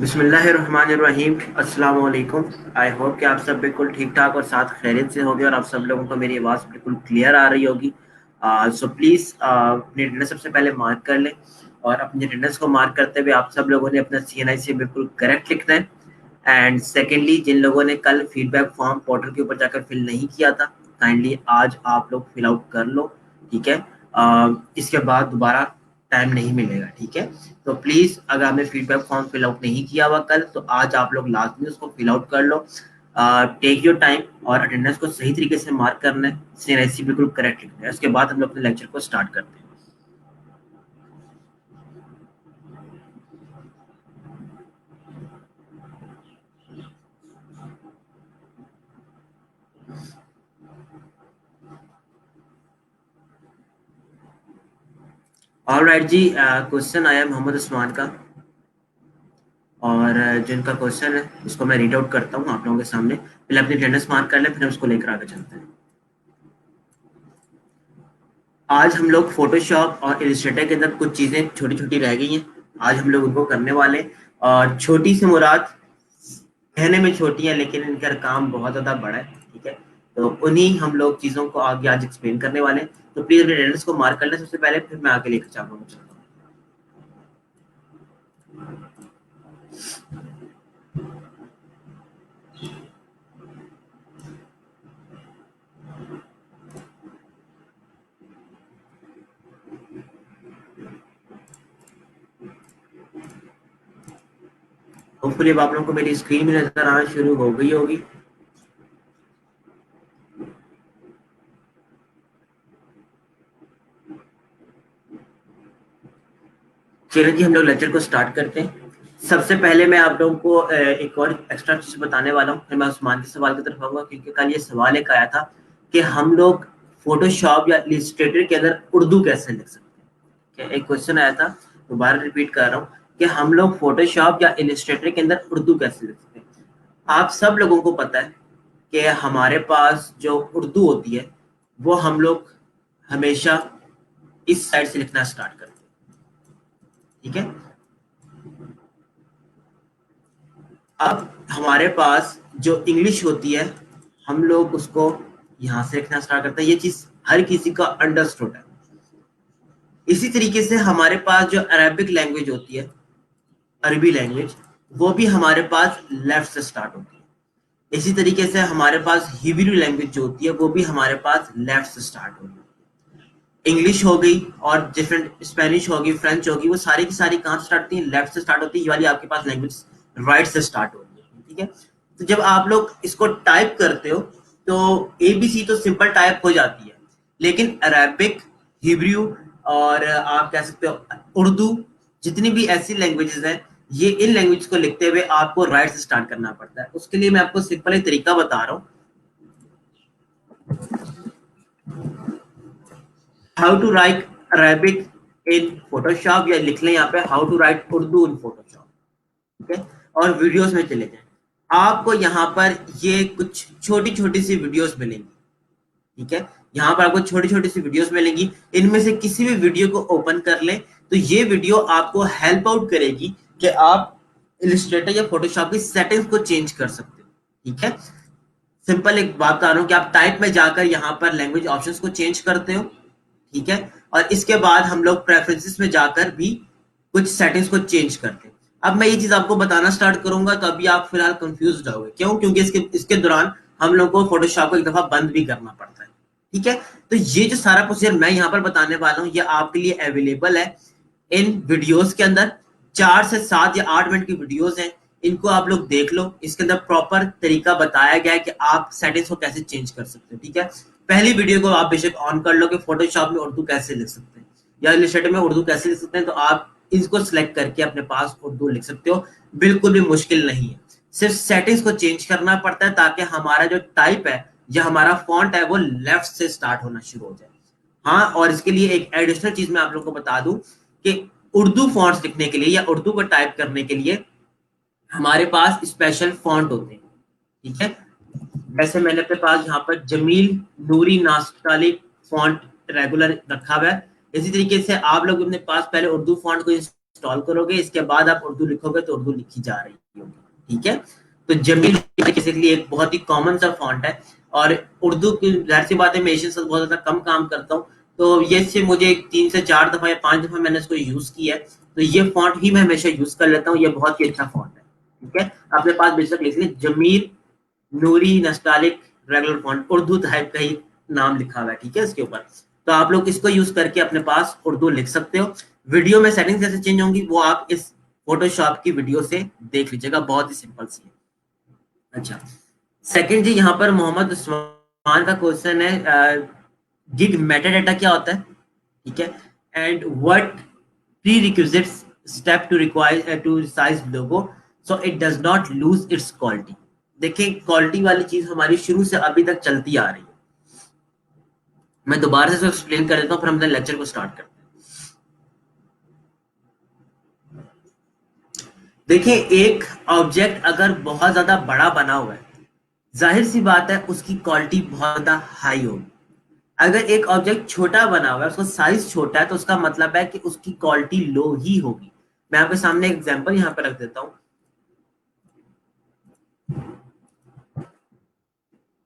बिस्मिल्लाहिर्रहमानिर्रहीम। अस्सलाम वालेकुम। आई होप कि आप सब बिल्कुल ठीक ठाक और साथ खैरियत से होंगे और आप सब लोगों को मेरी आवाज़ बिल्कुल क्लियर आ रही होगी। सो प्लीज़ अपनी अटेंडेंस सबसे पहले मार्क कर लें और अपनी अटेंडेंस को मार्क करते हुए आप सब लोगों ने अपना CNIC बिल्कुल करेक्ट लिखना है। एंड सेकेंडली, जिन लोगों ने कल फीडबैक फॉर्म पोर्टल के ऊपर जाकर फिल नहीं किया था, काइंडली आज आप लोग फिल आउट कर लो। ठीक है, इसके बाद दोबारा टाइम नहीं मिलेगा। ठीक है, तो प्लीज अगर आपने फीडबैक फॉर्म फिल आउट नहीं किया हुआ कल, तो आज आप लोग लाजमी उसको फिल आउट कर लो। टेक योर टाइम और अटेंडेंस को सही तरीके से मार्क करना है, CNIC बिल्कुल करेक्ट लिखना है। उसके बाद हम लोग अपने लेक्चर को स्टार्ट करते हैं। ऑलराइट जी, क्वेश्चन आया मोहम्मद उस्मान का, और जिनका क्वेश्चन है उसको मैं रीड आउट करता हूँ आप लोगों के सामने। पहले अपनी अटेंडेंस मार्क कर लें, फिर हम उसको लेकर आगे चलते हैं। आज हम लोग फोटोशॉप और इलिस्ट्रेटर के अंदर कुछ चीज़ें छोटी छोटी रह गई हैं, आज हम लोग उनको करने वाले हैं। और छोटी सी मुराद कहने में छोटी है, लेकिन इनका काम बहुत ज़्यादा बड़ा है। ठीक है, तो उन्हीं हम लोग चीज़ों को आगे आज एक्सप्लेन करने वाले हैं। तो प्लीज़ अपने अटेंडेंस को मार्क कर लें सबसे पहले, फिर मैं आगे लेकर चलता हूँ। होपफुली अब आप लोगों को मेरी स्क्रीन में नजर आना शुरू हो गई होगी। चलिए जी, हम लोग लेक्चर को स्टार्ट करते हैं। सबसे पहले मैं आप लोगों को एक और एक्स्ट्रा चीज बताने वाला हूँ, फिर मैं उस्मान के सवाल की तरफ आऊंगा, क्योंकि कल ये सवाल एक आया था कि हम लोग फोटोशॉप या इलिस्ट्रेटर के अंदर उर्दू कैसे लिख सकते हैं। एक क्वेश्चन आया था, दोबारा रिपीट कर रहा हूँ कि हम लोग फोटोशॉप या इलिस्ट्रेटर के अंदर उर्दू कैसे लिख सकते हैं। आप सब लोगों को पता है कि हमारे पास जो उर्दू होती है वो हम लोग हमेशा इस साइड से लिखना स्टार्ट करते हैं। ठीक है, अब हमारे पास जो इंग्लिश होती है हम लोग उसको यहां से लिखना स्टार्ट करते हैं। ये चीज हर किसी का अंडरस्टूड है। इसी तरीके से हमारे पास जो अरेबिक लैंग्वेज होती है, अरबी लैंग्वेज, वो भी हमारे पास लेफ्ट से स्टार्ट होती है। इसी तरीके से हमारे पास हिब्रू लैंग्वेज जो होती है वो भी हमारे पास लेफ्ट से स्टार्ट होती है। इंग्लिश हो गई और डिफरेंट स्पेनिश होगी, फ्रेंच होगी, वो सारी की सारी कहाँ से स्टार्ट होती है? लेफ्ट से स्टार्ट होती है। ये वाली आपके पास लैंग्वेज राइट से स्टार्ट होती है। ठीक है, तो जब आप लोग इसको टाइप करते हो तो ABC तो सिंपल टाइप हो जाती है, लेकिन अरेबिक, हिब्रू और आप कह सकते हो उर्दू, जितनी भी ऐसी लैंग्वेजेस हैं, ये इन लैंग्वेज को लिखते हुए आपको राइट से स्टार्ट करना पड़ता है। उसके लिए मैं आपको सिंपल एक तरीका बता रहा हूँ, how to write Arabic in Photoshop, या लिख लें यहाँ पे how to write Urdu in Photoshop. ठीक है, और वीडियोस में चले जाएं। आपको यहाँ पर ये कुछ छोटी छोटी सी वीडियोस मिलेंगी। ठीक है, यहाँ पर आपको छोटी छोटी सी वीडियोस मिलेंगी। इनमें से किसी भी वीडियो को ओपन कर लें तो ये वीडियो आपको हेल्प आउट करेगी कि आप इलिस्ट्रेटर या फोटोशॉप की सेटिंग्स को चेंज कर सकते हो। ठीक है, सिंपल एक बात बता रहा हूँ कि आप टाइप में जाकर यहाँ पर लैंग्वेज ऑप्शंस को चेंज करते हो। ठीक है, और इसके बाद हम लोग प्रेफरेंसेस में जाकर भी कुछ सेटिंग्स को चेंज करते हैं। अब मैं ये चीज आपको बताना स्टार्ट करूंगा तो अभी आप फिलहाल कंफ्यूज रहोगे। क्यों? क्योंकि इसके इसके दौरान हम लोग को फोटोशॉप को एक दफा बंद भी करना पड़ता है। ठीक है, तो ये जो सारा प्रोसीजर मैं यहाँ पर बताने वाला हूँ ये आपके लिए अवेलेबल है इन वीडियोस के अंदर। 4 से 7 या 8 मिनट की वीडियोस हैं, इनको आप लोग देख लो। इसके अंदर प्रॉपर तरीका बताया गया है कि आप सेटिंग्स को कैसे चेंज कर सकते हो। ठीक है, पहली वीडियो को आप बेशक ऑन कर लो कि फोटोशॉप में उर्दू कैसे लिख सकते हैं या इलिस्ट्रेटर में उर्दू कैसे लिख सकते हैं, तो आप इसको सिलेक्ट करके अपने पास उर्दू लिख सकते हो। बिल्कुल भी मुश्किल नहीं है, सिर्फ सेटिंग्स को चेंज करना पड़ता है ताकि हमारा जो टाइप है या हमारा फॉन्ट है वो लेफ्ट से स्टार्ट होना शुरू हो जाए। हाँ, और इसके लिए एक एडिशनल चीज मैं आप लोगों को बता दूं कि उर्दू फॉन्ट्स लिखने के लिए या उर्दू को टाइप करने के लिए हमारे पास स्पेशल फॉन्ट होते हैं। ठीक है, वैसे मैंने अपने पास यहाँ पर जमील नूरी नास्तालिक फॉन्ट रेगुलर रखा हुआ है। इसी तरीके से आप लोग अपने पास पहले उर्दू फॉन्ट को इंस्टॉल करोगे, इसके बाद आप उर्दू लिखोगे तो उर्दू लिखी जा रही होगी। ठीक है, तो जमील बेसिकली एक बहुत ही कॉमन सा फॉन्ट है, और उर्दू की जाहिर सी बात है मैं एशियन से बहुत ज्यादा कम काम करता हूँ, तो ये से मुझे 3 से 4 दफा या 5 दफा मैंने इसको यूज किया है, तो ये फॉन्ट ही मैं हमेशा यूज कर लेता हूँ, ये बहुत ही अच्छा फॉन्ट है। ठीक है, अपने पास बेशक लिख लीजिए जमील नूरी नस्टालिक रेगुलर फॉन्ट, उर्दू टाइप का ही नाम लिखा हुआ है। ठीक है, इसके ऊपर तो आप लोग इसको यूज करके अपने पास उर्दू लिख सकते हो। वीडियो में सेटिंग्स कैसे चेंज होंगी वो आप इस फोटोशॉप की वीडियो से देख लीजिएगा, बहुत ही सिंपल सी है। अच्छा, सेकंड जी, यहाँ पर मोहम्मद उस्मान का क्वेश्चन है गिग मेटाडाटा क्या होता है? ठीक है, and what prerequisites step to require to size logo so it does not lose its quality. देखिए, क्वालिटी वाली चीज हमारी शुरू से अभी तक चलती आ रही है। मैं दोबारा से एक्सप्लेन कर देता हूँ, फिर हम लेक्चर को स्टार्ट करते हैं। देखिए, एक ऑब्जेक्ट अगर बहुत ज्यादा बड़ा बना हुआ है, जाहिर सी बात है उसकी क्वालिटी बहुत ज्यादा हाई होगी। अगर एक ऑब्जेक्ट छोटा बना हुआ है, उसका साइज छोटा है, तो उसका मतलब है कि उसकी क्वालिटी लो ही होगी। मैं आपके सामने एक एग्जांपल यहाँ पे रख देता हूँ।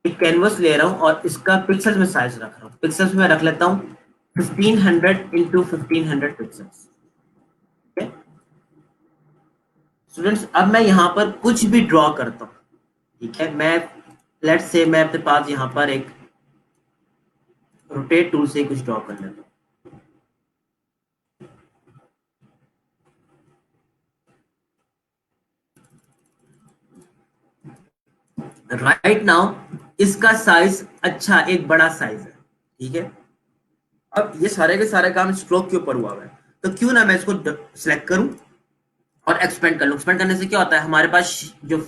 एक कैनवस ले रहा हूँ और इसका पिक्सल्स में साइज रख रहा हूँ। पिक्सल्स में रख लेता हूँ 1500 इंटू 1500 पिक्सल्स। स्टूडेंट्स, अब मैं यहाँ पर कुछ भी ड्रॉ करता हूँ। ठीक है, मैं लेट्स से मैं अपने पास यहाँ पर एक रोटेट टूल से कुछ ड्रॉ कर लेता हूँ। राइट नाउ इसका साइज अच्छा एक बड़ा साइज है। ठीक है, अब ये सारे के सारे काम स्ट्रोक के ऊपर हुआ है, तो क्यों ना मैं इसको सिलेक्ट करूं और एक्सपेंड कर लूं। एक्सपेंड करने से क्या होता है, हमारे पास जो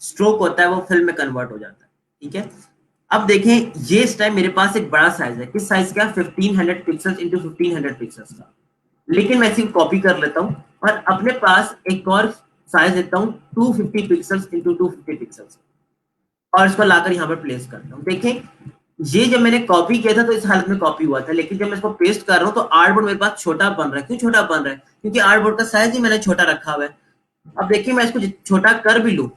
स्ट्रोक होता है वो फिल्म में कन्वर्ट हो जाता है। ठीक है, अब देखें, ये इस टाइम मेरे पास एक बड़ा साइज है। किस साइज का? 1500 पिक्सल्स इंटू 1500 पिक्सल्स का। लेकिन मैं इसी को कॉपी कर लेता हूँ और अपने पास एक और साइज देता हूँ 250 पिक्सल्स इंटू 250 पिक्सल्स, और इसको लाकर यहाँ पर प्लेस करता हूँ। देखें, ये जब मैंने कॉपी किया था तो इस हालत में कॉपी हुआ था, लेकिन जब मैं इसको पेस्ट कर रहा हूँ तो आर्टबोर्ड मेरे पास छोटा बन रहा है। क्यों छोटा बन रहा है? क्योंकि आर्टबोर्ड का साइज ही मैंने छोटा रखा हुआ है। अब देखिए, मैं इसको छोटा कर भी लूँ,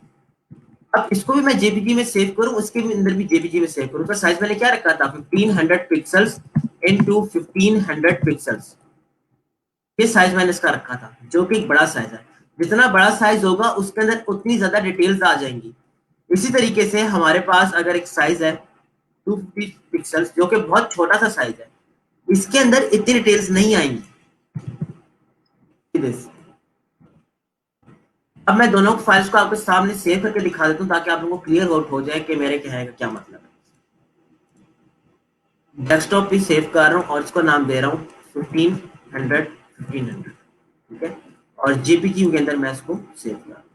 अब इसको भी मैं जेपीजी में सेव करूँ, उसके भी अंदर भी जेपीजी में सेव करूँ, तो साइज मैंने क्या रखा था? 1500 पिक्सल्स इंटू 1500 पिक्सल्स। ये साइज मैंने इसका रखा था, जो कि एक बड़ा साइज है। जितना बड़ा साइज होगा उसके अंदर उतनी ज्यादा डिटेल्स आ जाएंगी। इसी तरीके से हमारे पास अगर एक साइज है 250 पिक्सल्स, जो कि बहुत छोटा सा साइज है, इसके अंदर इतनी डिटेल्स नहीं आएंगी। अब मैं दोनों फाइल्स को आपके सामने सेव करके दिखा देता हूँ, ताकि आप लोगों को क्लियर आउट हो जाए कि मेरे कहने का क्या मतलब है। डेस्कटॉप पे सेव कर रहा हूँ और इसको नाम दे रहा हूँ 1500। ठीक है, और जेपीजी के अंदर मैं इसको सेव कर रहा हूँ।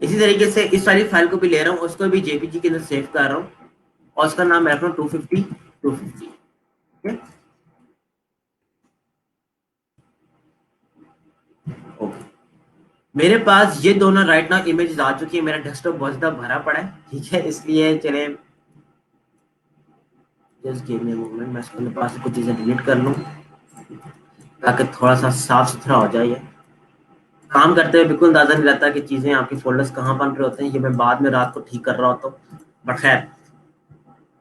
इसी तरीके से इस वाली फाइल को भी ले रहा हूँ, उसको भी जेपीजी के अंदर सेव कर रहा हूँ, और उसका नाम मैं रख रहा हूँ 250। ठीक है, ओके। मेरे पास ये दोनों राइट नाउ इमेजेस आ चुकी है। मेरा डेस्कटॉप बहुत ज्यादा भरा पड़ा है। ठीक है, इसलिए चले just give me a moment, मैं अपने पास कुछ चीजें डिलीट कर लूँ ताकि थोड़ा सा साफ सुथरा हो जाए। काम करते हुए बिल्कुल अंदाजा नहीं रहता कि चीजें आपके फोल्डर्स कहाँ बन रहे होते हैं, ये मैं बाद में रात को ठीक कर रहा होता हूँ। बट खैर,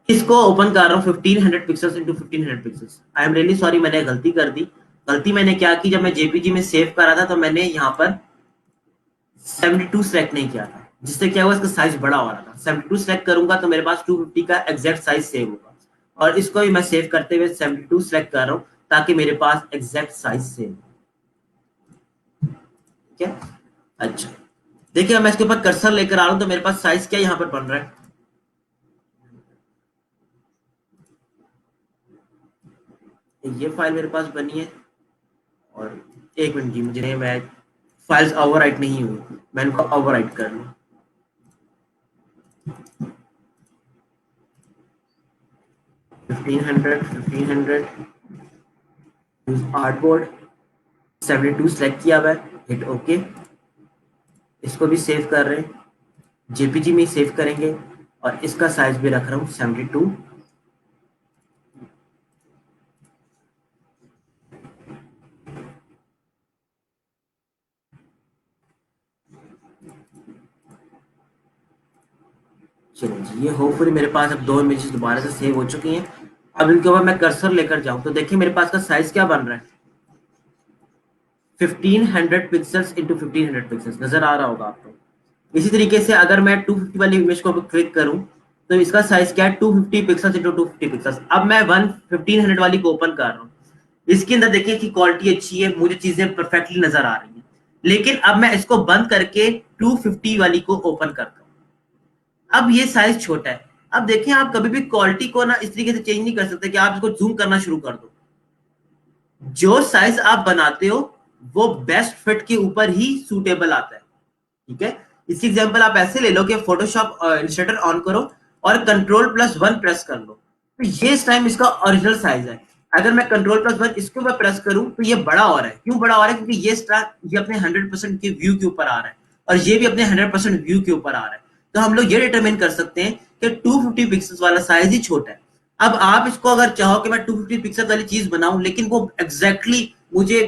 इसको ओपन कर रहा हूँ 1500 pixels into 1500 pixels. I am really sorry, मैंने गलती कर दी। गलती मैंने क्या की, जब मैं जेपीजी में सेव कर रहा था तो मैंने यहाँ पर 72 सेलेक्ट नहीं किया था, जिससे क्या हुआ, इसका साइज बड़ा हो रहा था। 72 सेलेक्ट करूंगा तो मेरे पास 250 का एग्जैक्ट साइज सेव होगा, और इसको भी मैं सेव करते हुए 72 सेलेक्ट कर रहा हूँ ताकि मेरे पास एग्जैक्ट साइज सेव हो। ठीक है, अच्छा, देखिए मैं इसके ऊपर कर्सर लेकर आ रहा हूँ तो मेरे पास साइज क्या यहाँ पर बन रहा है। ये फाइल मेरे पास बनी है, और एक मिनट की मुझे, मैं फाइल्स ओवरराइट नहीं हुई, मैं इनको ओवरराइट कर लूँ। फिफ्टीन हंड्रेड आर्टबोर्ड 72 सेलेक्ट किया हुआ है, हिट ओके। इसको भी सेव कर रहे हैं, जेपीजी में सेव करेंगे, और इसका साइज भी रख रहा हूँ 72। चलो जी, ये होपफुली मेरे पास अब 2 इमेजेस दोबारा से सेव हो चुकी हैं। अब इनके ऊपर मैं कर्सर लेकर जाऊं तो देखिए मेरे पास का साइज क्या बन रहा है, 1500 पिक्सल्स इंटू 1500 पिक्सल्स नजर आ रहा होगा आपको। इसी तरीके से अगर मैं 250 वाली इमेज को क्लिक करूं तो इसका साइज क्या है, 250 पिक्सल्स इंटू 250 पिक्सल्स। अब मैं 1500 वाली को ओपन कर रहा हूँ, इसके अंदर देखिए कि क्वालिटी अच्छी है, मुझे चीजें परफेक्टली नजर आ रही हैं। लेकिन अब मैं इसको बंद करके 250 वाली को ओपन करता हूँ, अब ये साइज छोटा है। अब देखें, आप कभी भी क्वालिटी को ना इस तरीके से चेंज नहीं कर सकते कि आप इसको जूम करना शुरू कर दो। जो साइज आप बनाते हो वो बेस्ट फिट के ऊपर ही सूटेबल आता है। ठीक है, इसकी एग्जांपल आप ऐसे ले लो कि फोटोशॉप इलस्ट्रेटर ऑन करो और कंट्रोल+1 प्रेस कर लो, तो ये इस टाइम इसका ओरिजिनल साइज है। अगर मैं कंट्रोल+1 इसको मैं प्रेस करूं तो ये बड़ा हो रहा है। क्यों बड़ा हो रहा है? क्योंकि ये अपने 100% के व्यू के ऊपर आ रहा है और ये भी अपने 100% व्यू के ऊपर आ रहा है। तो हम लोग ये डिटरमिन कर सकते हैं कि 250 पिक्सल वाला साइज ही छोटा है। अब आप इसको अगर चाहो कि मैं 250 पिक्सल वाली चीज बनाऊं लेकिन वो एग्जैक्टली मुझे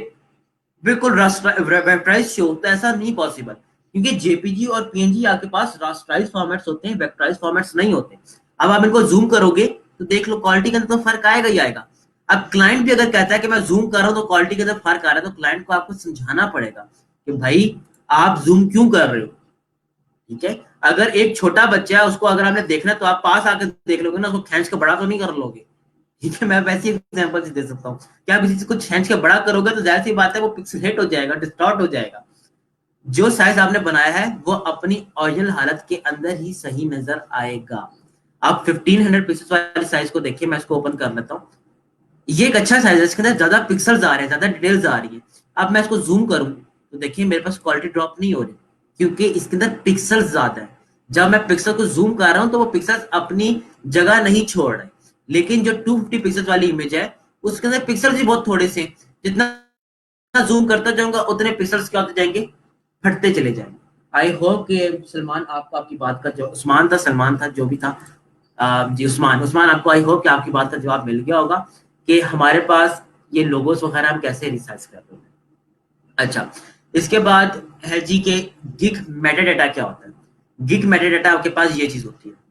बिल्कुल वेक्टराइज शो, तो ऐसा नहीं पॉसिबल, क्योंकि जेपीजी और पीएनजी आपके पास रास्टराइज फॉर्मेट्स होते हैं, वेक्टराइज फॉर्मेट्स नहीं होते। अब आप इनको जूम करोगे तो देख लो क्वालिटी के अंदर तो फर्क आएगा ही आएगा। अब क्लाइंट भी अगर कहता है कि मैं जूम कर रहा हूं तो क्वालिटी के अंदर फर्क आ रहा है, तो क्लाइंट को आपको समझाना पड़ेगा कि भाई आप जूम क्यों कर रहे हो। ठीक है, अगर एक छोटा बच्चा है उसको अगर आपने देखना है तो आप पास आकर देख लोगे ना, उसको खींच के बड़ा तो नहीं कर लोगे। ठीक है, मैं वैसी एग्जांपल दे सकता हूँ कि आप किसी को खींच के बड़ा करोगे तो जाहिर सी बात है वो पिक्सलेट हो जाएगा, डिस्टॉर्ट हो जाएगा। जो साइज आपने बनाया है वो अपनी ओरिजिनल हालत के अंदर ही सही नजर आएगा। आप 1500 पिक्सल वाली साइज को देखिए, मैं इसको ओपन कर लेता हूँ। ये एक अच्छा साइज है, इसके अंदर ज्यादा पिक्सल्स आ रहे हैं, ज्यादा डिटेल्स आ रही है। अब मैं इसको जूम करूं तो देखिए मेरे पास क्वालिटी ड्रॉप नहीं हो रही, क्योंकि इसके अंदर पिक्सल्स ज्यादा है। जब मैं पिक्सल को जूम कर रहा हूं तो वो पिक्सल्स अपनी जगह नहीं छोड़ रहे। लेकिन जो 250 पिक्सल वाली इमेज है उसके अंदर पिक्सल्स ही बहुत थोड़े से, जितना जूम करता जाऊंगा उतने पिक्सल्स क्या होते जाएंगे, फटते चले जाएंगे। आई होप कि सलमान आपको आपकी बात का जो उस्मान था, सलमान था, जो भी था, जी उस्मान, उस्मान आपको आई होप कि आपकी बात का जवाब मिल गया होगा कि हमारे पास ये लोगोस वगैरह हम कैसे रिसाइज करते हैं। अच्छा, इसके बाद है जी के गिग मेटा डाटा क्या होता है। गिग मेटा डाटा आपके पास ये चीज होती है,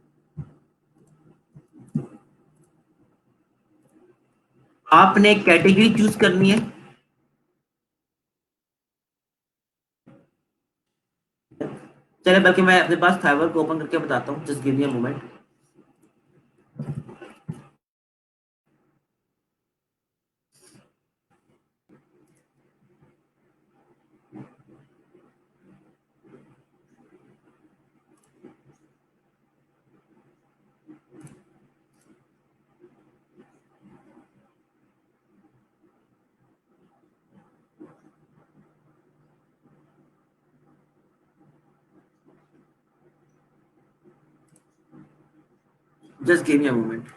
आपने कैटेगरी चूज करनी है। चले बल्कि मैं अपने पास फाइवर को ओपन करके बताता हूँ, just give me a moment. Just give me a moment.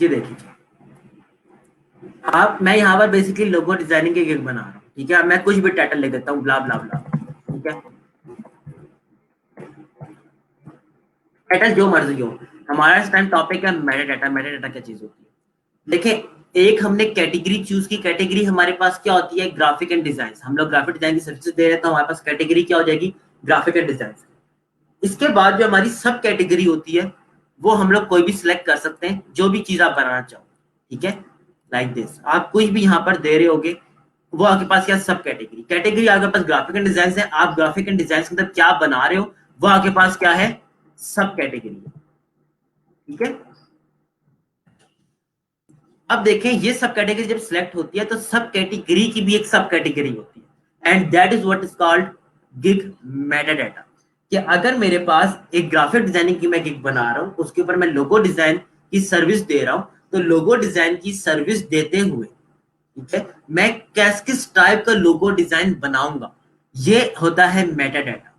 ये देखिए, आप मैं यहाँ पर बेसिकली लोगो डिजाइनिंग के गिग बना रहा हूँ। ठीक है, मैं कुछ भी टाइटल ले देता हूँ, ब्ला ब्ला ब्ला। ठीक है, टाइटल जो मर्जी हो, हमारा इस टाइम टॉपिक है मेटा डाटा। मेटा डाटा क्या चीज होती है, देखिए एक हमने कैटेगरी चूज की। कैटेगरी हमारे पास क्या होती है, ग्राफिक एंड डिजाइन। हम लोग ग्राफिक डिजाइन की सर्विसेज दे रहे हैं तो हमारे पास कैटेगरी क्या हो जाएगी, ग्राफिक एंड डिजाइन। इसके बाद जो हमारी सब कैटेगरी होती है वो हम लोग कोई भी सिलेक्ट कर सकते हैं, जो भी चीज आप बनाना चाहो। ठीक है, लाइक दिस आप कुछ भी यहाँ पर दे रहे होगे, वो आपके पास क्या, सब कैटेगरी। कैटेगरी आपके पास ग्राफिक एंड डिजाइन है, आप ग्राफिक एंड डिजाइन के अंदर क्या बना रहे हो वो आपके पास क्या है, सब कैटेगरी है। ठीक है, अब देखें ये सब कैटेगरी जब सिलेक्ट होती है तो सब कैटेगरी की भी एक सब कैटेगरी होती है, and that is what is called gig Meta data. कि अगर मेरे पास एक ग्राफिक डिजाइनिंग की मैं गिग बना रहा हूं, उसके ऊपर मैं लोगो डिजाइन की सर्विस दे रहा हूं, तो लोगो डिजाइन की सर्विस देते हुए, ठीक है, मैं किस टाइप का लोगो डिजाइन बनाऊंगा, ये होता है मेटा डाटा।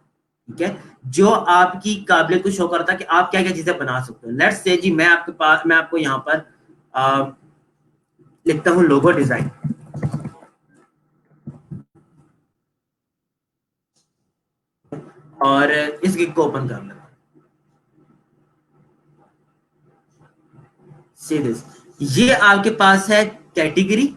ठीक है, जो आपकी काबिलियत को शो करता है कि आप क्या क्या चीजें बना सकते हो। लेट्स से जी मैं आपके पास, मैं आपको यहाँ पर लिखता हूँ लोगो डिजाइन और इस गिग को ओपन कर लेता हूँ। सी दिस, ये आपके पास है कैटेगरी,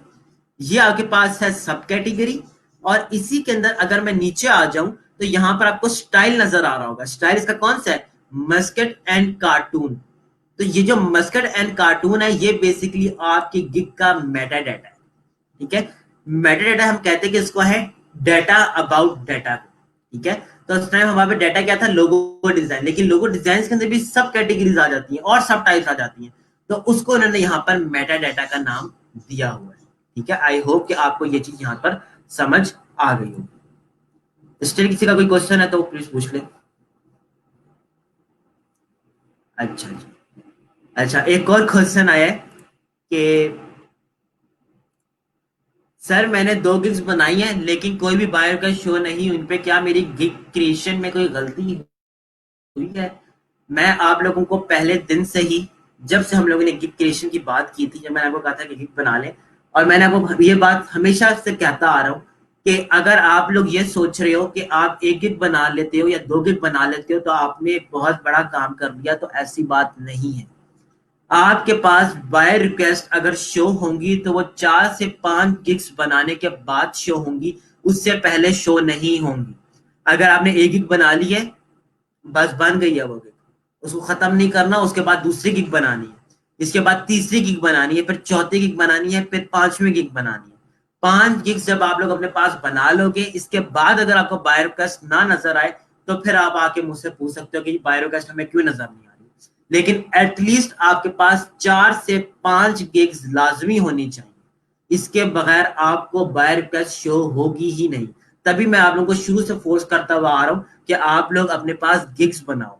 ये आपके पास है सब कैटेगरी, और इसी के अंदर अगर मैं नीचे आ जाऊं तो यहां पर आपको स्टाइल नजर आ रहा होगा। स्टाइल इसका कौन सा है? Muscat and cartoon. तो ये जो मस्कट एंड कार्टून है ये बेसिकली आपकी गिग का मेटा डाटा है। ठीक है, मेटा डाटा हम कहते हैं कि इसको है डाटा अबाउट डाटा। ठीक है, तो उस टाइम हमारे पे डाटा क्या था? Logo design. लेकिन लोगो डिजाइन के अंदर भी सब कैटेगरीज आ जाती हैं और सब टाइप्स आ जाती हैं, तो उसको उन्होंने यहाँ पर मेटा डाटा का नाम दिया हुआ है। ठीक है, आई होप कि आपको ये चीज यहाँ पर समझ आ गई हो। स्टिल किसी का कोई क्वेश्चन है तो प्लीज पूछ ले। अच्छा जी, अच्छा एक और क्वेश्चन आया है कि सर मैंने 2 गिग्स बनाई हैं लेकिन कोई भी बायर का शो नहीं, उन पे क्या मेरी गिग क्रिएशन में कोई गलती हुई है? मैं आप लोगों को पहले दिन से ही, जब से हम लोगों ने गिग क्रिएशन की बात की थी, जब मैंने आपको कहा था कि गिग बना लें, और मैंने आपको ये बात हमेशा से कहता आ रहा हूँ कि अगर आप लोग ये सोच रहे हो कि आप 1 गिग बना लेते हो या 2 गिग बना लेते हो तो आपने एक बहुत बड़ा काम कर लिया, तो ऐसी बात नहीं है। आपके पास बाय रिक्वेस्ट अगर शो होंगी तो वो 4 से 5 गिग्स बनाने के बाद शो होंगी, उससे पहले शो नहीं होंगी। अगर आपने 1 गिग बना ली है, बस बन गई है वो गिग, उसको खत्म नहीं करना, उसके बाद दूसरी गिग बनानी है, इसके बाद तीसरी गिग बनानी है, फिर चौथी गिग बनानी है, फिर 5वीं गिग बनानी है। 5 गिग्स जब आप लोग अपने पास बना लोगे, इसके बाद अगर आपको बाय रिक्वेस्ट ना नजर आए तो फिर आप आके मुझसे पूछ सकते हो कि बाय रिक्वेस्ट हमें क्यों नजर नहीं आ रही। लेकिन एटलीस्ट आपके पास 4 से 5 गिग्स लाजमी होनी चाहिए, इसके बगैर आपको बाय रिक्वेस्ट शो होगी ही नहीं। तभी मैं आप लोगों को शुरू से फोर्स करता हुआ आ रहा हूँ कि आप लोग अपने पास गिग्स बनाओ।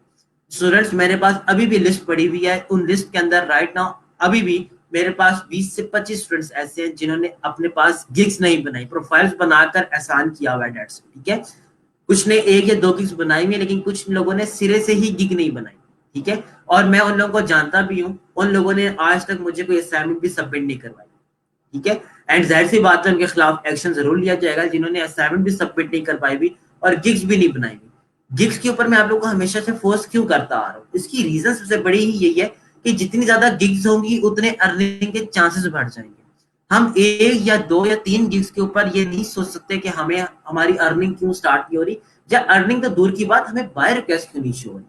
स्टूडेंट्स मेरे पास अभी भी लिस्ट पड़ी हुई है, उन लिस्ट के अंदर राइट नाउ अभी भी मेरे पास 20 से 25 स्टूडेंट्स ऐसे हैं जिन्होंने अपने पास गिग्स नहीं बनाई, प्रोफाइल्स बनाकर एहसान किया हुआ है डेट से। ठीक है, कुछ ने 1 या 2 गिग्स बनाई हुई है, लेकिन कुछ लोगों ने सिरे से ही गिग नहीं बनाई। ठीक है, और मैं उन लोगों को जानता भी हूँ, उन लोगों ने आज तक मुझे कोई असाइनमेंट भी सबमिट नहीं करवाई। ठीक है, एंड जाहिर सी बात है उनके खिलाफ एक्शन जरूर लिया जाएगा जिन्होंने असाइनमेंट भी सबमिट नहीं कर पाई भी और गिग्स भी नहीं बनाई हुई। गिग्स के ऊपर मैं आप लोगों को हमेशा से फोर्स क्यों करता आ रहा हूँ? इसकी रीजन सबसे बड़ी ही यही है कि जितनी ज्यादा गिग्स होंगी उतने अर्निंग के चांसेस बढ़ जाएंगे। हम 1 या 2 या 3 गिग्स के ऊपर ये नहीं सोच सकते कि हमें हमारी अर्निंग क्यों स्टार्ट नहीं हो रही, या अर्निंग तो दूर की बात, हमें बाय रिक्वेस्ट क्यों नहीं शो हो रही।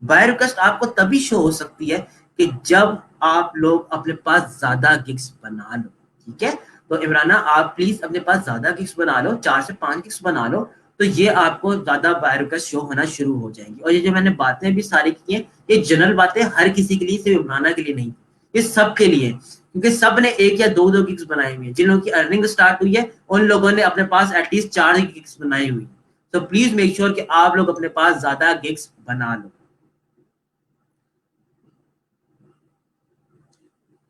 बाय रिक्वेस्ट आपको तभी शो हो सकती है कि जब आप लोग अपने पास ज्यादा गिग्स बना लो। ठीक है, तो इमराना आप प्लीज अपने पास ज्यादा गिग्स बना लो, 4 से 5 गिग्स बना लो, तो ये आपको ज्यादा बाय रिक्वेस्ट शो होना शुरू हो जाएंगी। और ये जो मैंने बातें भी सारी की हैं, ये जनरल बातें हर किसी के लिए, सिर्फ इमराना के लिए नहीं, ये सब के लिए, क्योंकि सब ने 1 या 2 गिग्स बनाई हुई है। जिन लोगों की अर्निंग स्टार्ट हुई है उन लोगों ने अपने पास एटलीस्ट 4 गिग्स बनाई हुई। तो प्लीज मेक श्योर कि आप लोग अपने पास ज्यादा गिग्स बना लो।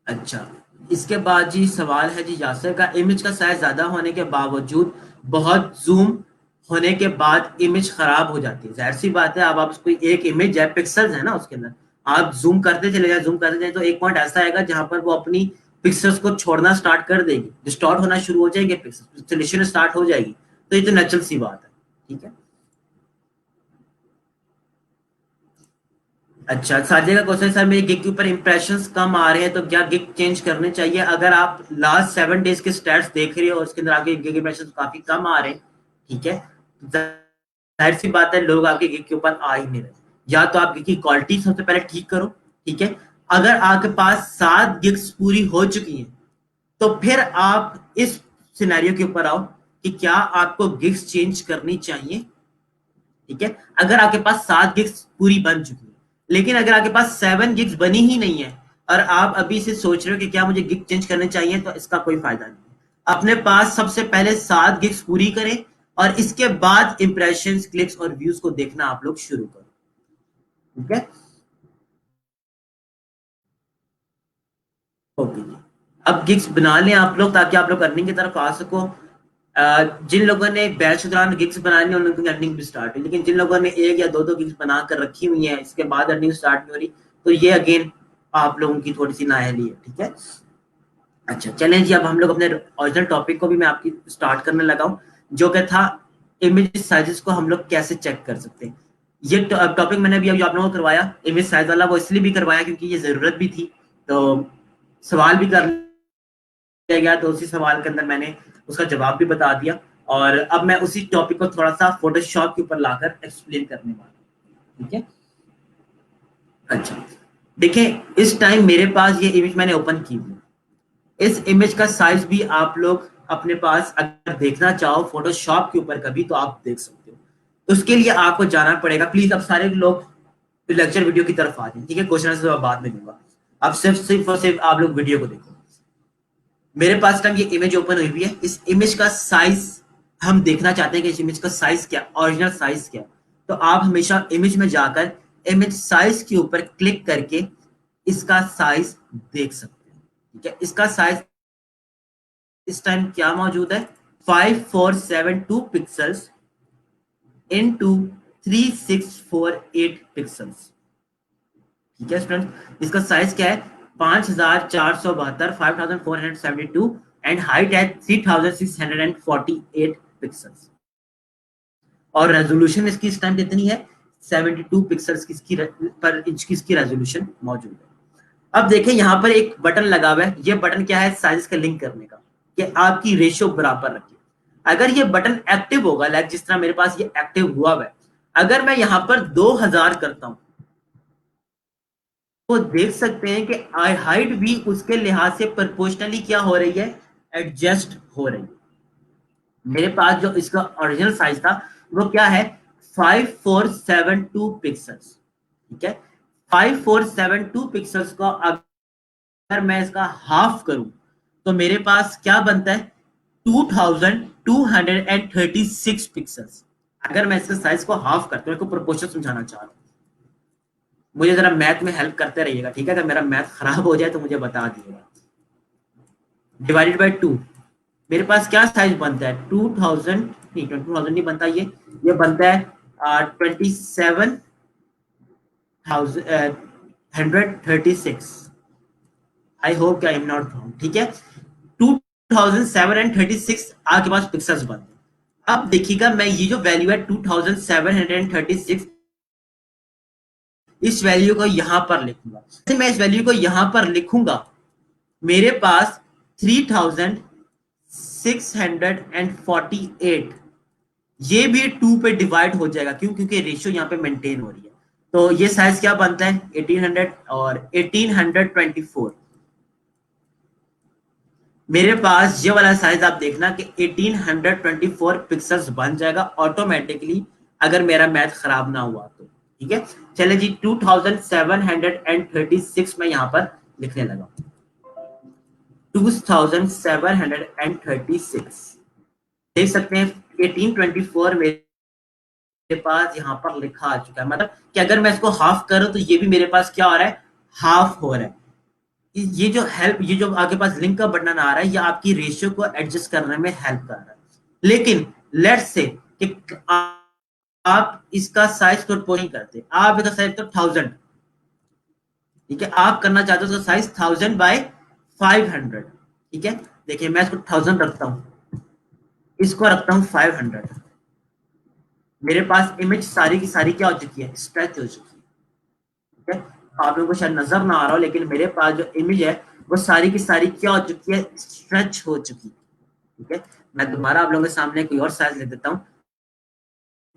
अच्छा, इसके बाद जी सवाल है जी यासर का, इमेज का साइज ज्यादा होने के बावजूद बहुत जूम होने के बाद इमेज खराब हो जाती है। जाहिर सी बात है, अब आप कोई एक इमेज है, पिक्सल्स है ना उसके अंदर, आप जूम करते चले जाए, जूम करते जाए, तो एक पॉइंट ऐसा आएगा जहां पर वो अपनी पिक्सल्स को छोड़ना स्टार्ट कर देगी, डिस्टॉर्ट होना शुरू हो जाएंगे, पिक्सल स्टार्ट हो जाएगी। तो ये तो नेचुरल सी बात है। ठीक है, अच्छा साजिया का क्वेश्चन, सर मेरे गिग के ऊपर इंप्रेशंस कम आ रहे हैं तो क्या गिग चेंज करने चाहिए? अगर आप लास्ट 7 डेज के स्टैट्स देख रहे हो और उसके अंदर आपके गिग इंप्रेशंस काफी कम आ रहे हैं, ठीक है, जाहिर सी बात है लोग आपके गिग के ऊपर आ ही नहीं रहे। या तो आप गिग की क्वालिटी सबसे पहले ठीक करो। ठीक है, अगर आपके पास 7 गिग्स पूरी हो चुकी हैं तो फिर आप इस सिनेरियो के ऊपर आओ कि क्या आपको गिग्स चेंज करनी चाहिए। ठीक है, अगर आपके पास 7 गिग्स पूरी बन चुकी है, लेकिन अगर आपके पास 7 गिग्स बनी ही नहीं है और आप अभी से सोच रहे हो कि क्या मुझे गिग चेंज करने चाहिए, तो इसका कोई फायदा नहीं है। अपने पास सबसे पहले 7 गिग्स पूरी करें और इसके बाद इंप्रेशन, क्लिक्स और व्यूज को देखना आप लोग शुरू करो। ठीक है, ओके जी, अब गिग्स बना लें आप लोग ताकि आप लोग अर्निंग की तरफ आ सको। जिन लोगों ने बैच के दौरान गिग्स बनानी है उन लोगों की अर्निंग भी स्टार्ट हुई, लेकिन जिन लोगों ने 1 या 2 गिग्स बना कर रखी हुई है इसके बाद अर्निंग स्टार्ट नहीं हो रही, तो ये अगेन आप लोगों की थोड़ी सी नाअहली है। ठीक है, अच्छा चलें जी, अब हम लोग अपने ओरिजिनल टॉपिक को भी मैं आपकी स्टार्ट करने लगा हूँ, जो कि था इमेज साइजेस को हम लोग कैसे चेक कर सकते हैं। ये टॉपिक मैंने अभी आप लोगों को करवाया इमेज साइज वाला, वो इसलिए भी करवाया क्योंकि ये जरूरत भी थी, तो सवाल भी कर लिया गया, तो उसी सवाल के अंदर मैंने उसका जवाब भी बता दिया। और अब मैं उसी टॉपिक को थोड़ा सा फोटोशॉप के ऊपर लाकर एक्सप्लेन करने वाला हूँ, ठीक है। अच्छा देखें, इस टाइम मेरे पास ये इमेज मैंने ओपन की हुई, इस इमेज का साइज भी आप लोग अपने पास अगर देखना चाहो फोटोशॉप के ऊपर कभी, तो आप देख सकते हो। उसके लिए आपको जाना पड़ेगा, प्लीज अब सारे लोग लेक्चर वीडियो की तरफ आ जाए, ठीक है। क्वेश्चन आंसर बाद में दूंगा, अब सिर्फ और सिर्फ आप लोग वीडियो को देखो। मेरे पास टाइम ये इमेज ओपन हुई है, इस इमेज का साइज हम देखना चाहते हैं कि इस इमेज का साइज क्या, ओरिजिनल साइज क्या। तो आप हमेशा इमेज में जाकर इमेज साइज के ऊपर क्लिक करके इसका साइज देख सकते हैं, ठीक है। इसका साइज इस टाइम क्या मौजूद है, 5472 पिक्सल्स इनटू 3648 पिक्सल्स, ठीक है स्टूडेंट। इसका साइज क्या है, 5472, 5472 एंड हाइट है 3648 पिक्सल्स। और रेजोल्यूशन इसकी इस टाइम कितनी है, 72 पिक्सल्स की इसकी पर इंच की इसकी रेजोल्यूशन मौजूद है। अब देखें यहाँ पर एक बटन लगा हुआ है, ये बटन क्या है, साइज का लिंक करने का, कि आपकी रेशियो बराबर रखिए। अगर ये बटन एक्टिव होगा, लाइक जिस तरह मेरे पास ये एक्टिव हुआ है, अगर मैं यहाँ पर 2000 करता हूं, तो देख सकते हैं कि हाइट भी उसके लिहाज से प्रोपोर्शनली क्या हो रही है, एडजस्ट हो रही है। मेरे पास जो इसका ओरिजिनल साइज था वो क्या है, 5472 पिक्सल्स, ठीक है। 5472 पिक्सल्स को अगर मैं इसका हाफ करूं, तो मेरे पास क्या बनता है, 2236 पिक्सल्स। अगर मैं इसके साइज को हाफ करता हूं, प्रोपोर्शन समझाना चाह रहा हूं, मुझे जरा मैथ में हेल्प करते रहिएगा, ठीक है। अगर मेरा मैथ खराब हो जाए तो मुझे बता दीजिएगा। डिवाइडेड बाई 2, मेरे पास क्या साइज बनता है, 2000 नहीं, 2000 नहीं बनता, ये बनता है 27,136। I hope I am not wrong, ठीक है। 2736 आपके पास पिक्सल्स बनते हैं। अब देखिएगा, मैं ये जो वैल्यू है 2736, इस वैल्यू को यहां पर लिखूंगा। मैं इस वैल्यू को यहां पर लिखूंगा, मेरे पास 3648 ये भी 2 पे डिवाइड हो जाएगा, क्यों, क्योंकि रेशियो यहाँ पे मेंटेन हो रही है। तो ये साइज क्या बनता है, 1800 और 1824। मेरे पास ये वाला साइज आप देखना कि 1824 पिक्सल्स बन जाएगा ऑटोमेटिकली, अगर मेरा मैथ खराब ना हुआ तो, ठीक है। चले जी, 2736 में यहां पर लिखने लगा, 2736 देख सकते हैं, 1824 मेरे पास यहाँ पर लिखा आ चुका है। मतलब कि अगर मैं इसको हाफ करूं, तो ये भी मेरे पास क्या हो रहा है, हाफ हो रहा है। ये जो हेल्प, ये जो आपके पास लिंक का बटन आ रहा है, ये आपकी रेशियो को एडजस्ट करने में हेल्प कर रहा है। लेकिन लेट्स से कि आप इसका साइज तो नहीं करते, आप इसका साइज तो 1000, ठीक है, आप करना चाहते हो तो साइज 1000 बाय 500, ठीक है। देखिए मैं इसको 1000 रखता हूं, इसको रखता हूं 500, मेरे पास इमेज सारी की सारी क्या हो चुकी है, स्ट्रेच हो चुकी है, ठीक है। आप लोगों को शायद नजर ना आ रहा हो, लेकिन मेरे पास जो इमेज है वो सारी की सारी क्या हो चुकी है, स्ट्रेच हो चुकी है, ठीक है। मैं दोबारा आप लोगों के सामने कोई और साइज ले देता हूँ,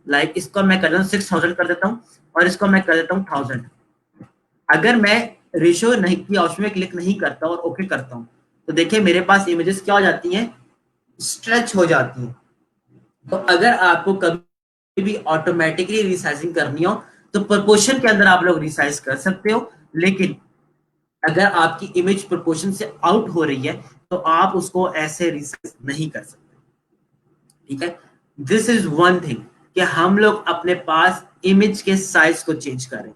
लाइक इसको मैं कर देता हूँ 6000 कर देता हूँ, और इसको मैं कर देता हूँ 1000। अगर मैं रेशियो नहीं की ऑप्शन में क्लिक नहीं करता और ओके करता हूँ, तो देखिए मेरे पास इमेजेस क्या हो जाती हैं, स्ट्रेच हो जाती हैं। तो अगर आपको कभी भी ऑटोमेटिकली रिसाइजिंग करनी हो, तो प्रोपोर्शन के अंदर आप लोग रिसाइज कर सकते हो। लेकिन अगर आपकी इमेज प्रोपोर्शन से आउट हो रही है, तो आप उसको ऐसे रिसाइज नहीं कर सकते, ठीक है। दिस इज वन थिंग कि हम लोग अपने पास इमेज के साइज को चेंज करें।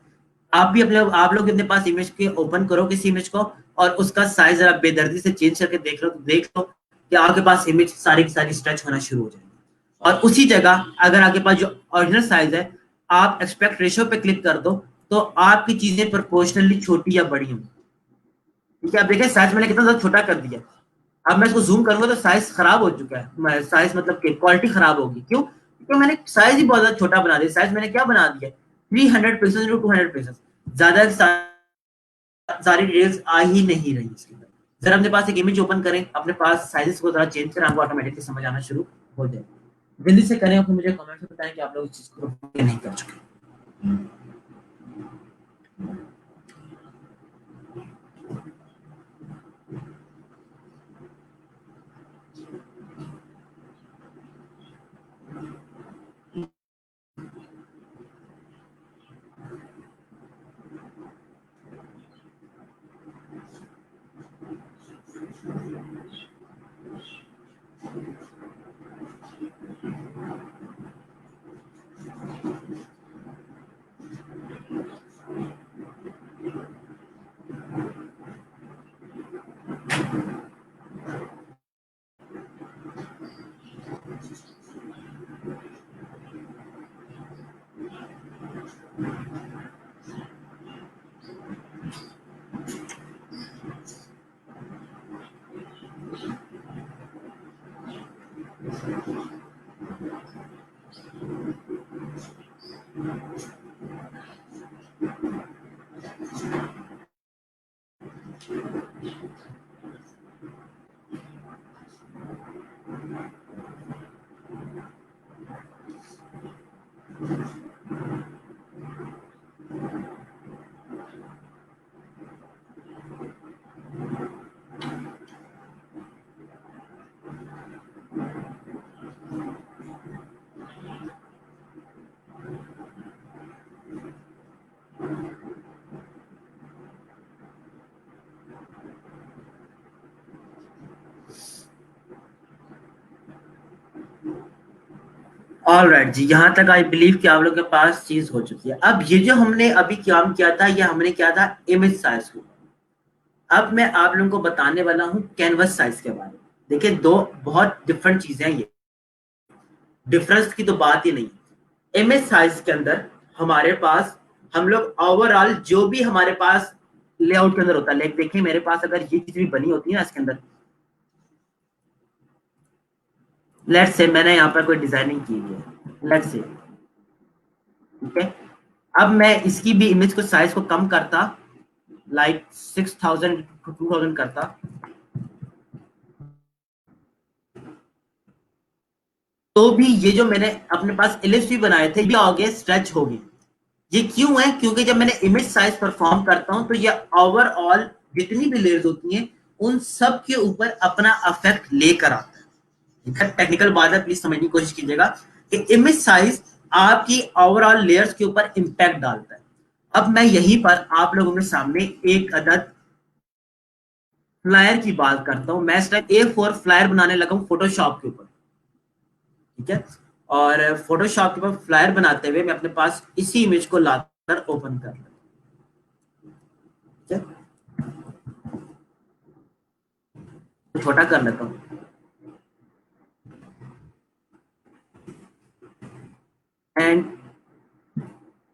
आप लोग अपने पास इमेज के ओपन करो किसी इमेज को, और उसका साइज जरा बेदर्दी से चेंज करके देख लो कि आपके पास इमेज सारी की सारी स्ट्रेच होना शुरू हो जाएगी। और उसी जगह अगर आपके पास जो ओरिजिनल साइज है, आप एक्सपेक्ट रेशियो पे क्लिक कर दो, तो आपकी चीजें प्रोपोर्शनली छोटी या बड़ी होंगी, ठीक है। आप देखिए साइज मैंने कितना ज्यादा छोटा कर दिया, अब मैं इसको जूम करूंगा तो साइज खराब हो चुका है, साइज मतलब कि क्वालिटी खराब होगी। क्यों? क्योंकि मैंने साइज ही बहुत ज्यादा छोटा बना दिया। साइज मैंने क्या बना दिया, 300 पिक्सल टू 200 पिक्सल, ज्यादा सारी डिटेल्स आ ही नहीं रही इसके अंदर। जरा अपने पास एक इमेज ओपन करें, अपने पास साइजेस को जरा चेंज करें, आपको ऑटोमेटिकली समझ आना शुरू हो जाएगा। जल्दी से करें, फिर मुझे कमेंट में बताएं कि आप लोग इस चीज को नहीं कर चुके। ऑलराइट जी, यहाँ तक आई बिलीव कि आप लोग के पास चीज हो चुकी है। अब ये जो हमने अभी काम किया था, ये हमने किया था इमेज साइज को। अब मैं आप लोगों को बताने वाला हूँ कैनवस साइज के बारे में। देखिए, दो बहुत डिफरेंट चीजें हैं ये, डिफरेंस की तो बात ही नहीं। इमेज साइज के अंदर हमारे पास हम लोग ओवरऑल जो भी हमारे पास लेआउट के अंदर होता है, लाइक देखिए मेरे पास अगर ये चीज भी बनी होती है ना इसके अंदर, लेट्स से मैंने यहाँ पर कोई डिजाइनिंग की है, लेट्स से, ठीक है। अब मैं इसकी भी इमेज को साइज को कम करता, लाइक 6000 टू 2000 करता, तो भी ये जो मैंने अपने पास एलिप्स भी बनाए थे ये आगे स्ट्रेच होगी। ये क्यों है? क्योंकि जब मैंने इमेज साइज परफॉर्म करता हूं तो ये ओवरऑल जितनी भी लेयर्स होती हैं उन सब के ऊपर अपना अफेक्ट लेकर आता है। टेक्निकल बात है, प्लीज समझने की कोशिश कीजिएगा कि इमेज साइज आपकी ओवरऑल लेयर्स के ऊपर इंपैक्ट डालता है। अब मैं यहीं पर आप लोगों के सामने एक अदद फ्लायर की बात करता हूं। मैं इस टाइम A4 फ्लायर बनाने लगा हूं फोटोशॉप के ऊपर, ठीक है। और फोटोशॉप के ऊपर फ्लायर बनाते हुए मैं अपने पास इसी इमेज को लाकर ओपन कर लेता हूं, ठीक है। छोटा कर लेता हूं एंड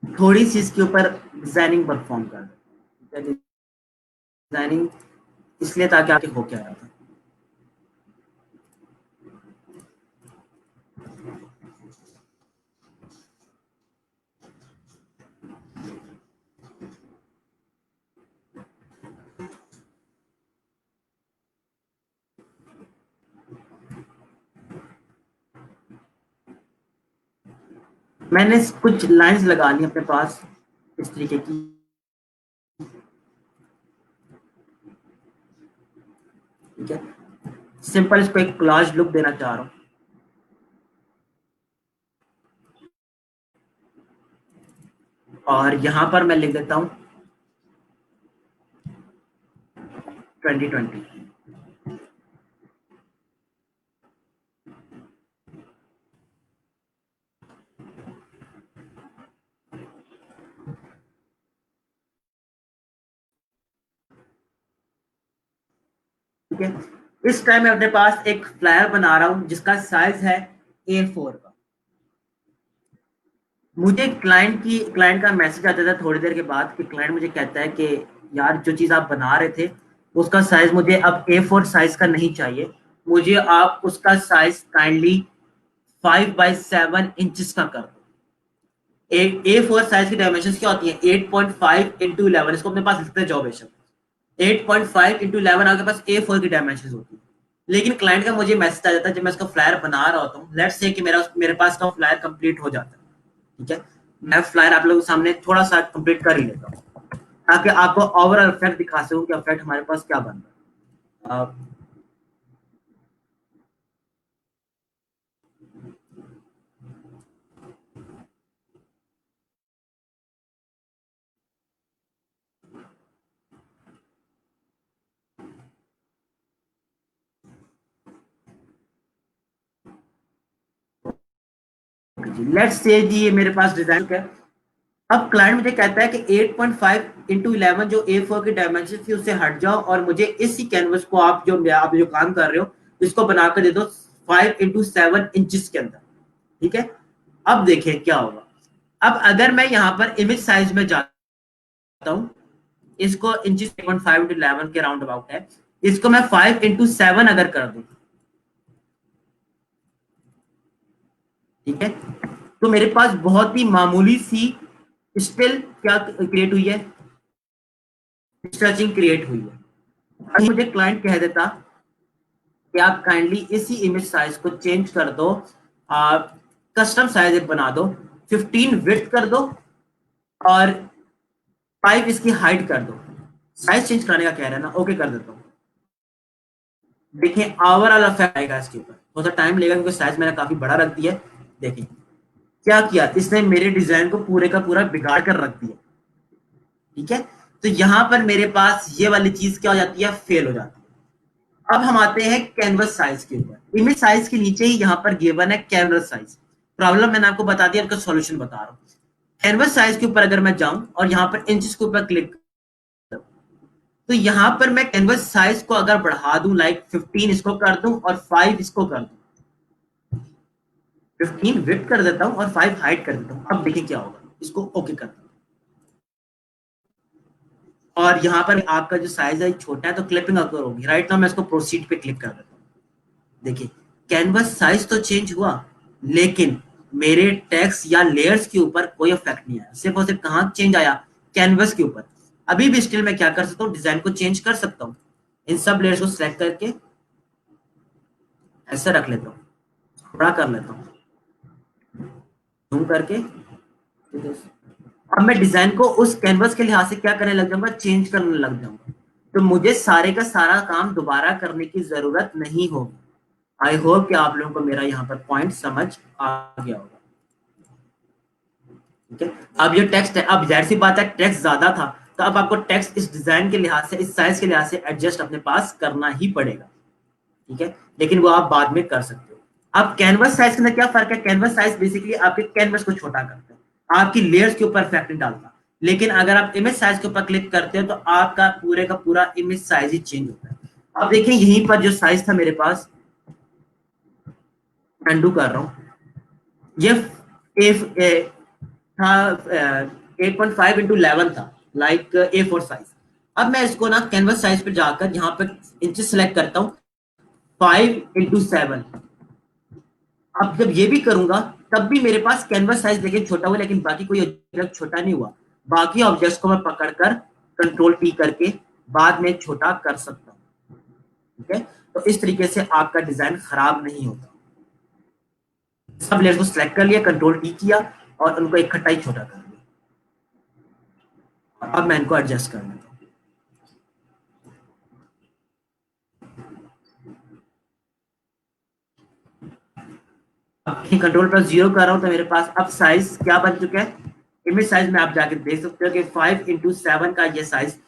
थोड़ी सी इसके ऊपर डिजाइनिंग परफॉर्म कर देता हूं। डिजाइनिंग इसलिए ताकि आगे हो क्या रहा था। मैंने कुछ लाइंस लगा ली अपने पास इस तरीके की, ठीक है। सिंपल इसको एक कोलाज लुक देना चाह रहा हूँ। और यहां पर मैं लिख देता हूं 2020, ठीक है। इस टाइम मैं अपने पास एक फ्लायर बना रहा हूं जिसका साइज है A4 का। मुझे क्लाइंट का मैसेज आता था थोड़ी देर के बाद कि क्लाइंट मुझे कहता है कि यार जो चीज आप बना रहे थे उसका साइज मुझे अब A4 साइज का नहीं चाहिए, मुझे आप उसका साइज काइंडली 5/7 इंचेस का कर दो। A4 साइज की डायमेंशन क्या होती है? 8.5 × 11। इसको अपने पास लिखते जाओ बेशक। 8.5 × 11 आपके पास A4 की डायमेंशन होती है। लेकिन क्लाइंट का मुझे मैसेज आ जाता है जब मैं इसका फ्लायर बना रहा होता हूँ, लेट्स से कि मेरे पास का फ्लायर कंप्लीट हो जाता है, ठीक है। मैं फ्लायर आप लोगों के सामने थोड़ा सा कंप्लीट कर ही लेता हूँ ताकि आपको ओवरऑल इफेक्ट दिखा सकूं कि इफेक्ट हमारे पास क्या बन रहा है। लेट्स से जी ये मेरे पास डिजाइन है। अब क्लाइंट मुझे कहता है कि 8.5 × 11 जो A4 की डायमेंशन थी उससे हट जाओ और मुझे इसी कैनवस को आप जो काम कर रहे हो इसको बनाकर दे दो 5 × 7 इंचेस के अंदर, ठीक है। अब देखिए क्या होगा। अब अगर मैं यहाँ पर इमेज साइज में जाता हूँ, इसको इंचेस 8.5 × 11 के राउंड अबाउट है, इसको मैं 5 × 7 अगर कर दूं, ठीक है, तो मेरे पास बहुत ही मामूली सी स्टिल क्या क्रिएट हुई है, स्ट्रेचिंग क्रिएट हुई है। अगर मुझे क्लाइंट कह देता कि आप काइंडली इसी इमेज साइज को चेंज कर दो, कस्टम साइज बना दो, 15 विड्थ कर दो और 5 इसकी हाइट कर दो, साइज चेंज करने का कह रहे हैं ना, ओके कर देता हूँ। देखिए ओवरऑल इफेक्ट आएगा इसके ऊपर, थोड़ा सा टाइम लगेगा क्योंकि साइज मैंने काफी बड़ा रख दिया है। देखिए क्या किया इसने, मेरे डिजाइन को पूरे का पूरा बिगाड़ कर रख दिया, ठीक है। तो यहां पर मेरे पास ये वाली चीज क्या हो जाती है, फेल हो जाती है। अब हम आते हैं कैनवस साइज के ऊपर। इमेज साइज के नीचे ही यहाँ पर गिवन है कैनवस साइज। प्रॉब्लम मैंने आपको बता दिया, उसका सॉल्यूशन बता रहा हूँ। कैनवस साइज के ऊपर अगर मैं जाऊं और यहाँ पर इंचेस के ऊपर क्लिक, तो यहाँ पर मैं कैनवस साइज को अगर बढ़ा दूं, लाइक 15 इसको कर दूं और 5 इसको कर दूं, 15 विड्थ कर देता हूं और 5 हाइट कर देता हूं। अब देखिए क्या होगा, इसको ओके कर दूं और यहाँ पर आपका जो साइज है छोटा है तो क्लिपिंग अगर होगी। राइट नाउ मैं इसको प्रोसीड पे क्लिक कर देता हूँ। देखिए कैनवस साइज तो चेंज हुआ लेकिन मेरे टेक्स्ट या लेयर्स के ऊपर कोई इफेक्ट नहीं आया। सिर्फ और सिर्फ कहाँ चेंज आया, कैनवस के ऊपर। अभी भी स्टिल मैं क्या कर सकता हूँ, डिजाइन को चेंज कर सकता हूँ। इन सब लेयर्स को सिलेक्ट करके ऐसे रख लेता हूँ, बड़ा कर लेता हूँ, जूम करके। अब मैं डिजाइन को उस कैनवस के लिहाज से क्या करने लग जाऊंगा, चेंज करने लग जाऊंगा। तो मुझे सारे का सारा काम दोबारा करने की जरूरत नहीं होगी। आई होप कि आप लोगों को मेरा यहाँ पर पॉइंट समझ आ गया होगा, ठीक है। अब ये टेक्स्ट है, अब जाहिर सी बात है टेक्स्ट ज्यादा था तो अब आपको टेक्स्ट इस डिजाइन के लिहाज से, इस साइज के लिहाज से एडजस्ट अपने पास करना ही पड़ेगा, ठीक है। लेकिन वो आप बाद में कर सकते हो। अब कैनवस साइज के अंदर क्या फर्क है, कैनवस साइज बेसिकली आपके कैनवस को छोटा करता है, आपकी लेयर्स के ऊपर इफेक्ट नहीं डालता। लेकिन अगर आप इमेज साइज के ऊपर क्लिक करते हो तो आपका पूरे का पूरा इमेज साइज ही चेंज होता है। अब देखिए यहीं पर जो साइज था मेरे पास, अंडू कर रहा हूँ, ये था 8.5 × 11 था, लाइक A4 साइज। अब मैं इसको ना कैनवस साइज पे जाकर यहाँ पे इंचेस सेलेक्ट करता हूँ, 5 × 7। अब जब ये भी करूंगा तब भी मेरे पास कैनवस साइज देखिए छोटा हुआ, लेकिन बाकी कोई ऑब्जेक्ट छोटा नहीं हुआ। बाकी ऑब्जेक्ट्स को मैं पकड़कर Ctrl+T करके बाद में छोटा कर सकता हूँ, ठीक है। तो इस तरीके से आपका डिजाइन खराब नहीं होता। सब लेयर्स को सिलेक्ट कर लिया, Ctrl+T किया और उनको इकट्ठा ही छोटा कर दिया। अब मैं इनको एडजस्ट कर लेता हूँ। Ctrl+0 कर रहा हूं तो मेरे पास अब साइज क्या बन चुका है, इमेज साइज में आप जाके देख सकते हो कि 5 × 7 का ये साइज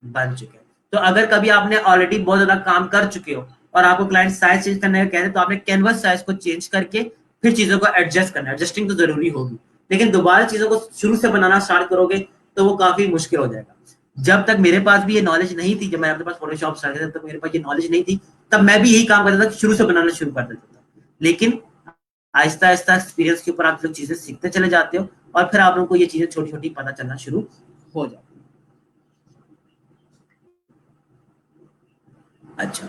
बन चुका है। तो अगर कभी आपने ऑलरेडी बहुत ज्यादा काम कर चुके हो और आपको क्लाइंट साइज चेंज करने का कह रहे तो आपने कैनवस साइज को चेंज करके फिर चीजों को एडजस्ट करना है। एडजस्टिंग तो जरूरी होगी, लेकिन दोबारा चीजों को शुरू से बनाना स्टार्ट करोगे तो वो काफी मुश्किल हो जाएगा। जब तक मेरे पास भी ये नॉलेज नहीं थी, जब मैं अपने पास फोटोशॉप स्टार्ट किया तब मेरे पास ये नॉलेज नहीं थी, तब मैं भी यही काम करता था, शुरू से बनाना शुरू कर देता था। लेकिन आहिस्ता आहिस्ता एक्सपीरियंस के ऊपर आप लोग चीजें सीखते चले जाते हो और फिर आप लोगों को ये चीजें छोटी छोटी पता चलना शुरू हो जाती है। अच्छा,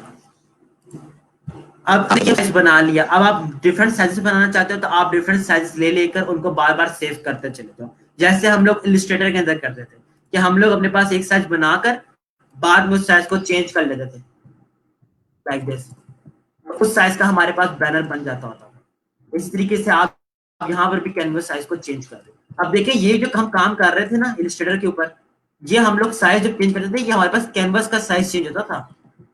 अब देखिए साइज बना लिया, अब आप डिफरेंट साइजेस बनाना चाहते हो तो आप डिफरेंट साइजेस ले लेकर उनको बार बार सेव करते चले जाओ, जैसे हम लोग इलिस्ट्रेटर के अंदर करते थे कि हम लोग अपने पास एक साइज बनाकर बाद में उस साइज को चेंज कर लेते थे, लाइक दिस, उस साइज का हमारे पास बैनर बन जाता होता था। इस तरीके से आप यहाँ पर भी कैनवस साइज को चेंज कर दो। अब देखिए ये जो हम काम कर रहे थे ना इलिस्ट्रेटर के ऊपर, ये हम लोग साइज जब चेंज करते थे, ये हमारे पास कैनवस का साइज चेंज होता था,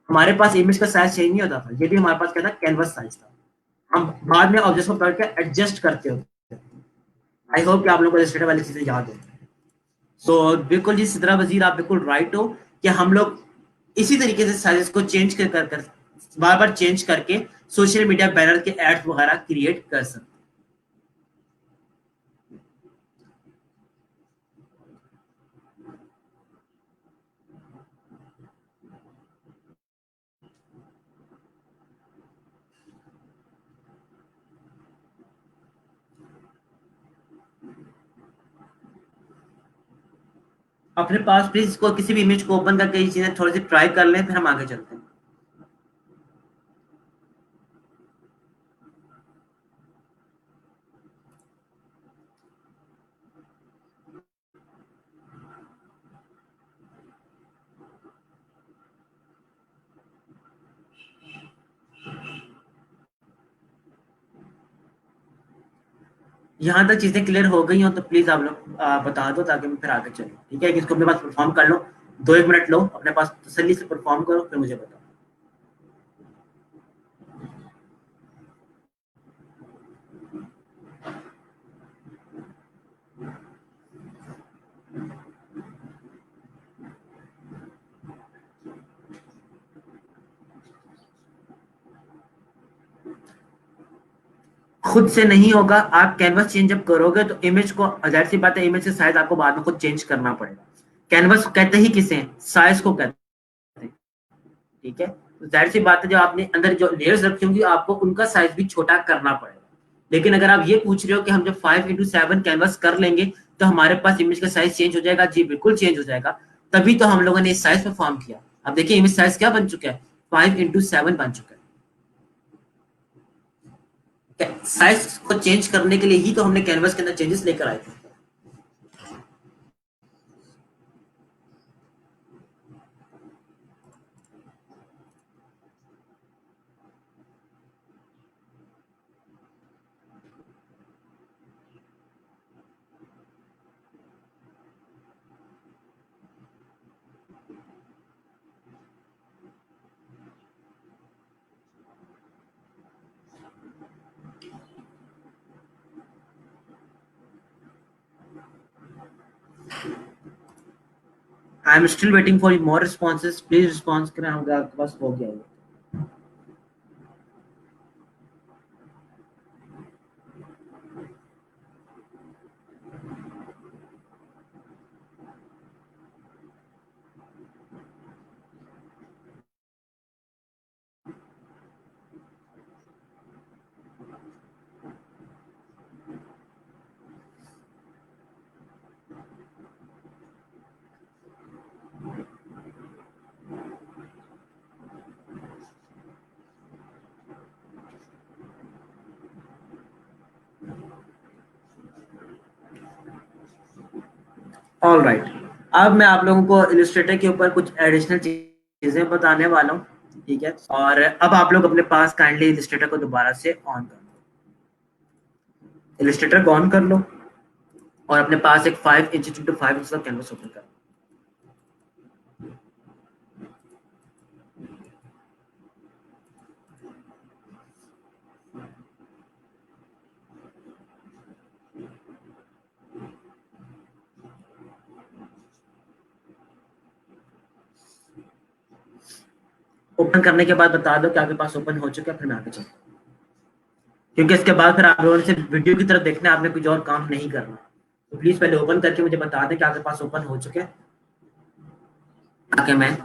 हमारे पास इमेज का साइज चेंज नहीं होता था, ये भी हमारे पास क्या था, कैनवस साइज था। हम बाद में ऑब्जेक्ट को पकड़ के एडजस्ट करते होते। आई होप कि आप लोगों को इलिस्ट्रेटर वाली चीजें याद हो। सो बिल्कुल जी सिद्रा वजीर, आप बिल्कुल राइट हो कि हम लोग इसी तरीके से साइजेस को चेंज कर बार बार चेंज करके सोशल मीडिया बैनर के एड्स वगैरह क्रिएट कर सकते हैं। अपने पास प्लीज इसको किसी भी इमेज को ओपन करके ये चीजें थोड़ी सी ट्राई कर लें, फिर हम आगे चलते हैं। यहाँ तक चीजें क्लियर हो गई हो तो प्लीज आप लोग बता दो ताकि मैं फिर आगे चलूँ, ठीक है? कि इसको अपने पास परफॉर्म कर लो, 2 1 मिनट लो अपने पास तसल्ली से परफॉर्म करो, फिर मुझे बताओ। खुद से नहीं होगा, आप कैनवस चेंज जब करोगे तो इमेज को, जाहिर सी बात है, इमेज का साइज आपको बाद में खुद चेंज करना पड़ेगा। कैनवस कहते ही किसे, साइज को कहते हैं, ठीक है? तो जाहिर सी बात है, जो आपने अंदर जो लेयर्स रखी होंगी आपको उनका साइज भी छोटा करना पड़ेगा। लेकिन अगर आप ये पूछ रहे हो कि हम जब 5x7 कैनवस कर लेंगे तो हमारे पास इमेज का साइज चेंज हो जाएगा, जी बिल्कुल चेंज हो जाएगा। तभी तो हम लोगों ने इस साइज पे फॉर्म किया। अब देखिए इमेज साइज क्या बन चुका है, 5x7 बन चुका है। साइज को चेंज करने के लिए ही तो हमने कैनवस के अंदर चेंजेस लेकर आए थे। I am still waiting for more responses, please response करें, आपके पास हो गया है। ऑल राइट, अब मैं आप लोगों को इलिस्ट्रेटर के ऊपर कुछ एडिशनल चीजें बताने वाला हूँ, ठीक है? और अब आप लोग अपने पास काइंडली इलिस्ट्रेटर को दोबारा से ऑन कर लो, इलिस्ट्रेटर को ऑन कर लो और अपने पास एक 5 इंच x 5 इंच का कैनवस ओपन कर लो। ओपन करने के बाद बता दो कि आपके पास ओपन हो चुका है, फिर मैं आगे चलता हूँ, क्योंकि इसके बाद फिर आप लोगों ने सिर्फ वीडियो की तरफ देखना है, आपने कुछ और काम नहीं करना। तो प्लीज पहले ओपन करके मुझे बता दें कि आपके पास ओपन हो चुके हैं, ताकि मैं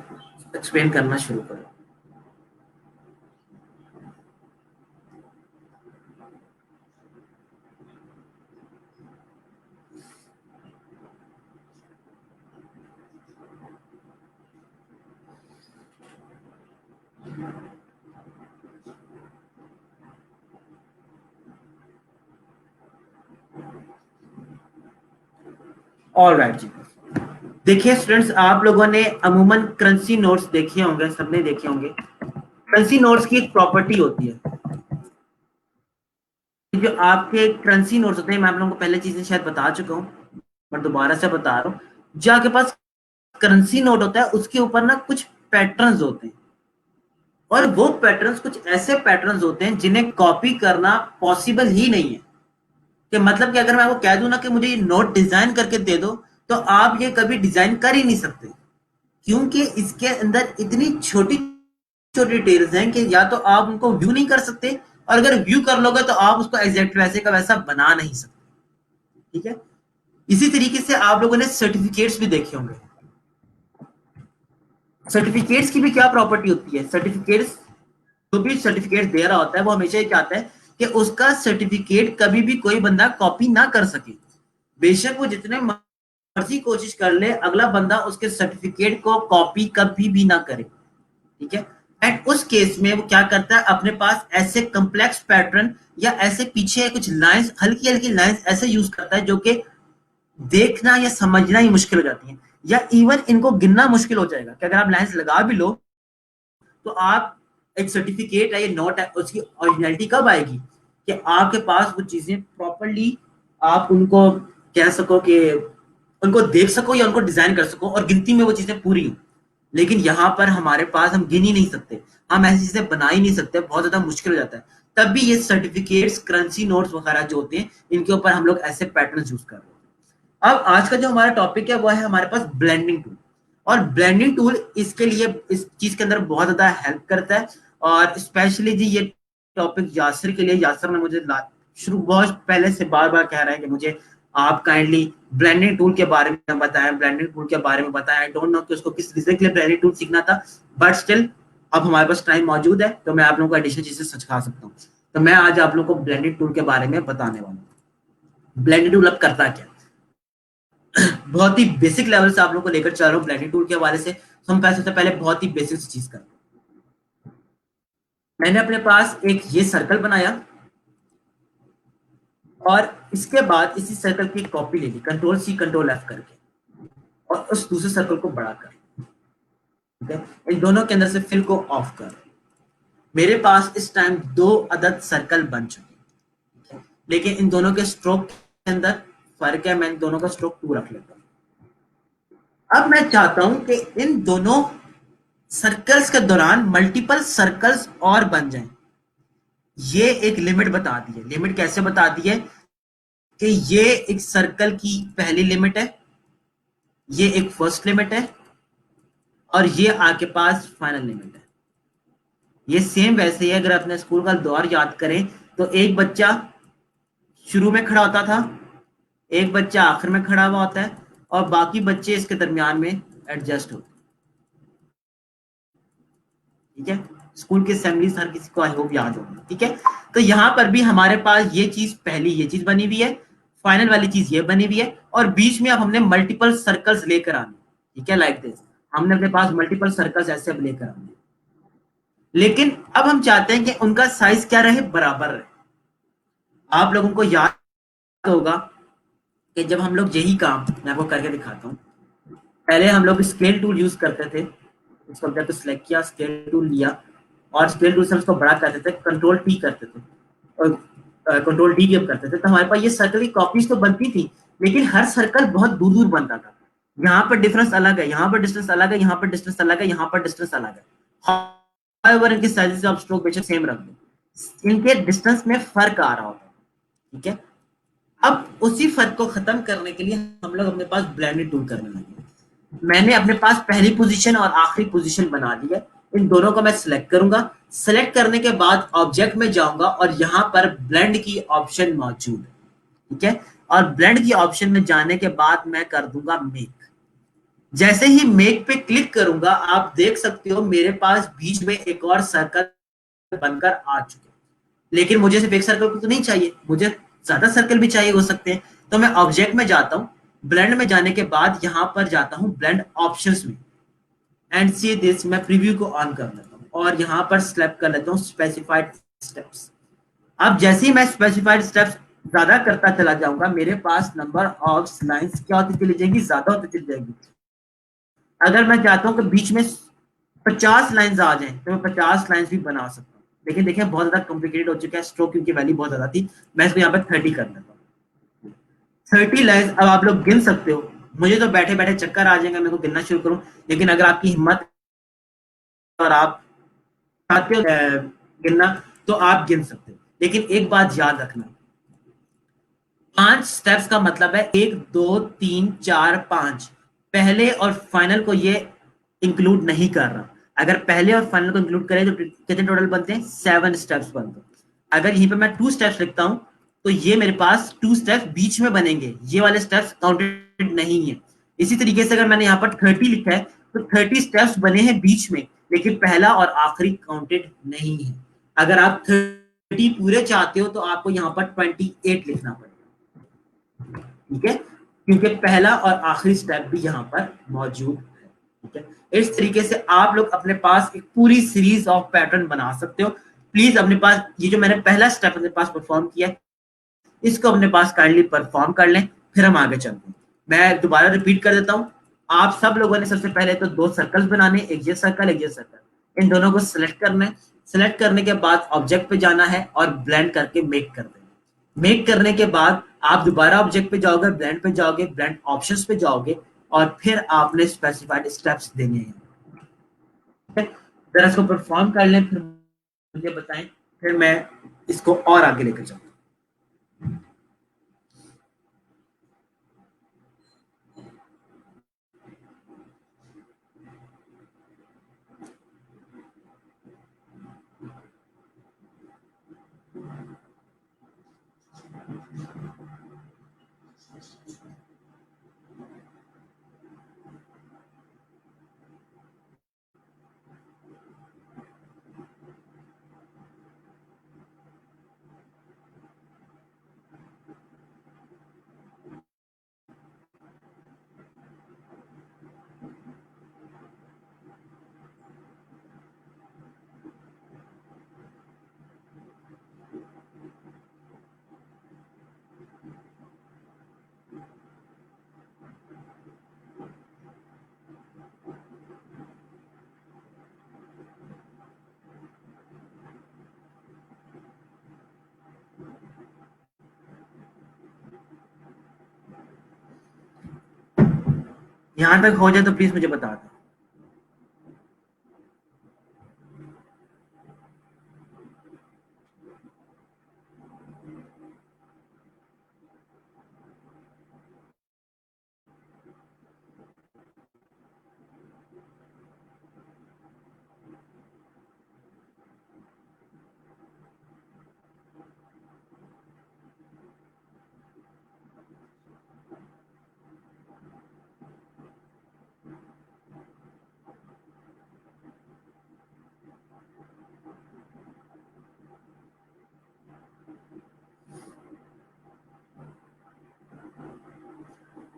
एक्सप्लेन करना शुरू करूँ। ऑल राइट जी। देखिए स्टूडेंट्स, आप लोगों ने अमूमन करेंसी नोट्स देखे होंगे, सबने देखे होंगे। करेंसी नोट्स की एक प्रॉपर्टी होती है, जो आपके करेंसी नोट्स होते हैं, मैं आप लोगों को पहले चीजें शायद बता चुका हूँ, पर दोबारा से बता रहा हूँ। जो आपके पास करेंसी नोट होता है उसके ऊपर ना कुछ पैटर्न्स होते हैं, और वो पैटर्न्स कुछ ऐसे पैटर्न्स होते हैं जिन्हें कॉपी करना पॉसिबल ही नहीं है। कि मतलब कि अगर मैं आपको कह दूं ना कि मुझे ये नोट डिजाइन करके दे दो, तो आप ये कभी डिजाइन कर ही नहीं सकते, क्योंकि इसके अंदर इतनी छोटी छोटी डिटेल्स हैं कि या तो आप उनको व्यू नहीं कर सकते, और अगर व्यू कर लोगे तो आप उसको एग्जैक्ट वैसे का वैसा बना नहीं सकते। ठीक है। इसी तरीके से आप लोगों ने सर्टिफिकेट्स भी देखे होंगे। सर्टिफिकेट्स की भी क्या प्रॉपर्टी होती है? सर्टिफिकेट्स, जो भी सर्टिफिकेट दे रहा होता है वो हमेशा ये चाहता है कि उसका सर्टिफिकेट कभी भी कोई बंदा कॉपी ना कर सके। बेशक वो जितने मर्जी कोशिश कर ले, अगला बंदा उसके सर्टिफिकेट को कॉपी कभी भी ना करे। ठीक है। एंड उस केस में वो क्या करता है, अपने पास ऐसे कॉम्प्लेक्स पैटर्न या ऐसे पीछे कुछ लाइंस, हल्की हल्की लाइंस ऐसे यूज करता है जो कि देखना या समझना ही मुश्किल हो जाती है, या इवन इनको गिनना मुश्किल हो जाएगा कि अगर आप लाइंस लगा भी लो तो आप, एक सर्टिफिकेट है ये नोट है, उसकी ओरिजिनलिटी कब आएगी कि आपके पास वो चीजें प्रॉपरली आप उनको कह सको कि उनको देख सको या उनको डिजाइन कर सको और गिनती में वो चीजें पूरी हो। लेकिन यहाँ पर हमारे पास हम गिन ही नहीं सकते, हम ऐसी चीजें बना ही नहीं सकते, बहुत ज्यादा मुश्किल हो जाता है। तब भी ये सर्टिफिकेट्स, करेंसी नोट्स वगैरह जो होते हैं, इनके ऊपर हम लोग ऐसे पैटर्न यूज कर रहे हैं। अब आज का जो हमारा टॉपिक है वो है हमारे पास ब्लेंडिंग टूल। और ब्लेंडिंग टूल इसके लिए, इस चीज के अंदर बहुत ज्यादा हेल्प करता है। और स्पेशली जी ये टॉपिक यासर के लिए, यासर ने मुझे शुरू बहुत पहले से बार बार कह रहा है कि मुझे आप काइंडली ब्लेंडिंग टूल के बारे में बताएं, ब्लेंडिंग टूल के बारे में बताएं। आई डोंट नो कि उसको किस रीजन के लिए ब्लेंडिंग टूल सीखना था, बट स्टिल अब हमारे पास टाइम मौजूद है तो मैं आप लोगों को एडिशनल चीजें सिखा सकता हूँ। तो मैं आज आप लोगों को ब्लेंडिंग टूल के बारे में बताने वाला हूँ। ब्लेंडिंग टूल अब करता क्या, बहुत ही बेसिक लेवल से आप लोगों को लेकर चल रहा हूँ ब्लेंडिंग टूल के हवाले से। तो हम सबसे पहले बहुत ही बेसिक सी चीज करते हैं। मैंने अपने पास एक ये सर्कल बनाया, और इसके बाद इसी सर्कल की कॉपी ले ली, कंट्रोल सी कंट्रोल एफ करके, और उस दूसरे सर्कल को बड़ा कर। ठीक है। इन दोनों के अंदर से फिल को ऑफ कर। मेरे पास इस टाइम दो अदद सर्कल बन चुके हैं, लेकिन इन दोनों के स्ट्रोक के अंदर फर्क है। मैं इन दोनों का स्ट्रोक 2 रख लेता हूं। अब मैं चाहता हूं कि इन दोनों सर्कल्स के दौरान मल्टीपल सर्कल्स और बन जाएं। ये एक लिमिट बता दी है। लिमिट कैसे बता दी है कि ये एक सर्कल की पहली लिमिट है, ये एक फर्स्ट लिमिट है, और ये आपके पास फाइनल लिमिट है। ये सेम वैसे ही है, अगर अपने स्कूल का दौर याद करें तो एक बच्चा शुरू में खड़ा होता था, एक बच्चा आखिर में खड़ा हुआ होता है, और बाकी बच्चे इसके दरमियान में एडजस्ट होते हैं। ठीक है। स्कूल की असेंबलीज हर किसी को आई होप याद होगी। ठीक है। तो यहां पर भी हमारे पास ये चीज, पहली ये चीज बनी हुई है, फाइनल वाली चीज ये बनी हुई है, और बीच में अब हमने मल्टीपल सर्कल्स लेकर आने। ठीक है, लाइक दिस हमने अपने पास मल्टीपल सर्कल्स ऐसे अब लेकर आने। लेकिन अब हम चाहते हैं कि उनका साइज क्या रहे, बराबर रहे। आप लोगों को याद होगा कि जब हम लोग यही काम, मैं आपको करके दिखाता हूँ। पहले हम लोग स्केल टूल यूज करते थे, उसको ऑब्जेक्ट को सिलेक्ट किया, स्केल टूल लिया, और स्केल टूल से उसको बड़ा करते थे, कंट्रोल टी करते थे, और कंट्रोल डी जब करते थे तो हमारे पास ये सर्कल की कॉपीज तो बनती थी, लेकिन हर सर्कल बहुत दूर दूर बनता था। यहाँ पर डिफरेंस अलग है, यहाँ पर डिस्टेंस अलग है, यहाँ पर डिस्टेंस अलग है, यहाँ पर डिस्टेंस अलग है। हाउएवर इनके साइजेस ऑफ स्ट्रोक बेशक सेम रख दो, इनके डिस्टेंस में फर्क आ रहा होता है। ठीक है। अब उसी फर्क को खत्म करने के लिए हम लोग अपने पास ब्लेंडेड टूल करने लगे। मैंने अपने पास पहली पोजीशन और आखिरी पोजीशन बना ली है। इन दोनों को मैं सिलेक्ट करूंगा। सिलेक्ट करने के बाद ऑब्जेक्ट में जाऊंगा और यहां पर ब्लेंड की ऑप्शन मौजूद है। ठीक है। और ब्लेंड की ऑप्शन में जाने के बाद मैं कर दूंगा मेक। जैसे ही मेक पे क्लिक करूंगा, आप देख सकते हो मेरे पास बीच में एक और सर्कल बनकर आ चुके हैं। लेकिन मुझे सिर्फ एक सर्कल तो नहीं चाहिए, मुझे ज्यादा सर्कल भी चाहिए हो सकते हैं। तो मैं ऑब्जेक्ट में जाता हूं, ब्लेंड में जाने के बाद यहां पर जाता हूं ब्लेंड ऑप्शंस में, एंड सी दिस, मैं प्रीव्यू को ऑन कर लेता हूं और यहां पर सेलेक्ट कर लेता हूं स्पेसिफाइड स्टेप्स। अब जैसे ही मैं स्पेसिफाइड स्टेप्स ज्यादा करता चला जाऊंगा, मेरे पास नंबर ऑफ लाइंस क्या होती चली जाएगी, ज्यादा होती चली जाएगी। अगर मैं चाहता हूँ कि बीच में 50 लाइंस आ जाएं तो मैं 50 लाइंस भी बना सकता हूँ। लेकिन देखिए बहुत ज्यादा कॉम्प्लिकेटेड हो चुका है, स्ट्रोक की वैल्यू बहुत ज्यादा थी, मैं इसको यहाँ पे 30 कर देता हूँ। 30 लाइंस अब आप लोग गिन सकते हो। मुझे तो बैठे बैठे चक्कर आ जाएगा, मेरे को गिनना शुरू करूँ, लेकिन अगर आपकी हिम्मत और आप चाहते हो गिनना तो आप गिन सकते हो। लेकिन एक बात याद रखना, 5 स्टेप्स का मतलब है 1 2 3 4 5, पहले और फाइनल को ये इंक्लूड नहीं कर रहा। अगर पहले और फाइनल को इंक्लूड करें तो कितने टोटल बनते हैं, 7 स्टेप्स बनते हैं। अगर यहीं पे मैं 2 स्टेप्स लिखता हूं तो ये मेरे पास 2 स्टेप्स बीच में बनेंगे, ये वाले स्टेप्स काउंटेड नहीं है। इसी तरीके से अगर मैंने यहाँ पर 30 लिखा है तो 30 स्टेप्स बने हैं बीच में, लेकिन पहला और आखिरी काउंटेड नहीं है। अगर आप 30 पूरे चाहते हो तो आपको यहाँ पर 28 लिखना पड़ेगा, ठीक है, क्योंकि पहला और आखिरी स्टेप भी यहाँ पर मौजूद है। ठीक है, इस तरीके से आप लोग अपने पास एक पूरी सीरीज ऑफ पैटर्न बना सकते हो। प्लीज अपने पास ये जो मैंने पहला स्टेप अपने पास परफॉर्म किया है, इसको अपने पास काइंडली परफॉर्म कर लें, फिर हम आगे चलते हैं। मैं दोबारा रिपीट कर देता हूँ। आप सब लोगों ने सबसे पहले तो 2 सर्कल्स बनाने, एक ये सर्कल एक ये सर्कल, इन दोनों को सिलेक्ट करना है। सिलेक्ट करने के बाद ऑब्जेक्ट पे जाना है और ब्लेंड करके मेक कर देना। मेक करने के बाद आप दोबारा ऑब्जेक्ट पे जाओगे, ब्लेंड पे जाओगे, ब्लेंड ऑप्शंस पे जाओगे और फिर आपने स्पेसिफाइड स्टेप्स देने हैं। ठीक है, जरा इसको परफॉर्म कर लें, फिर मुझे बताएं, फिर मैं इसको और आगे लेकर चलूँ। यहां तक हो जाए तो प्लीज मुझे बता दें।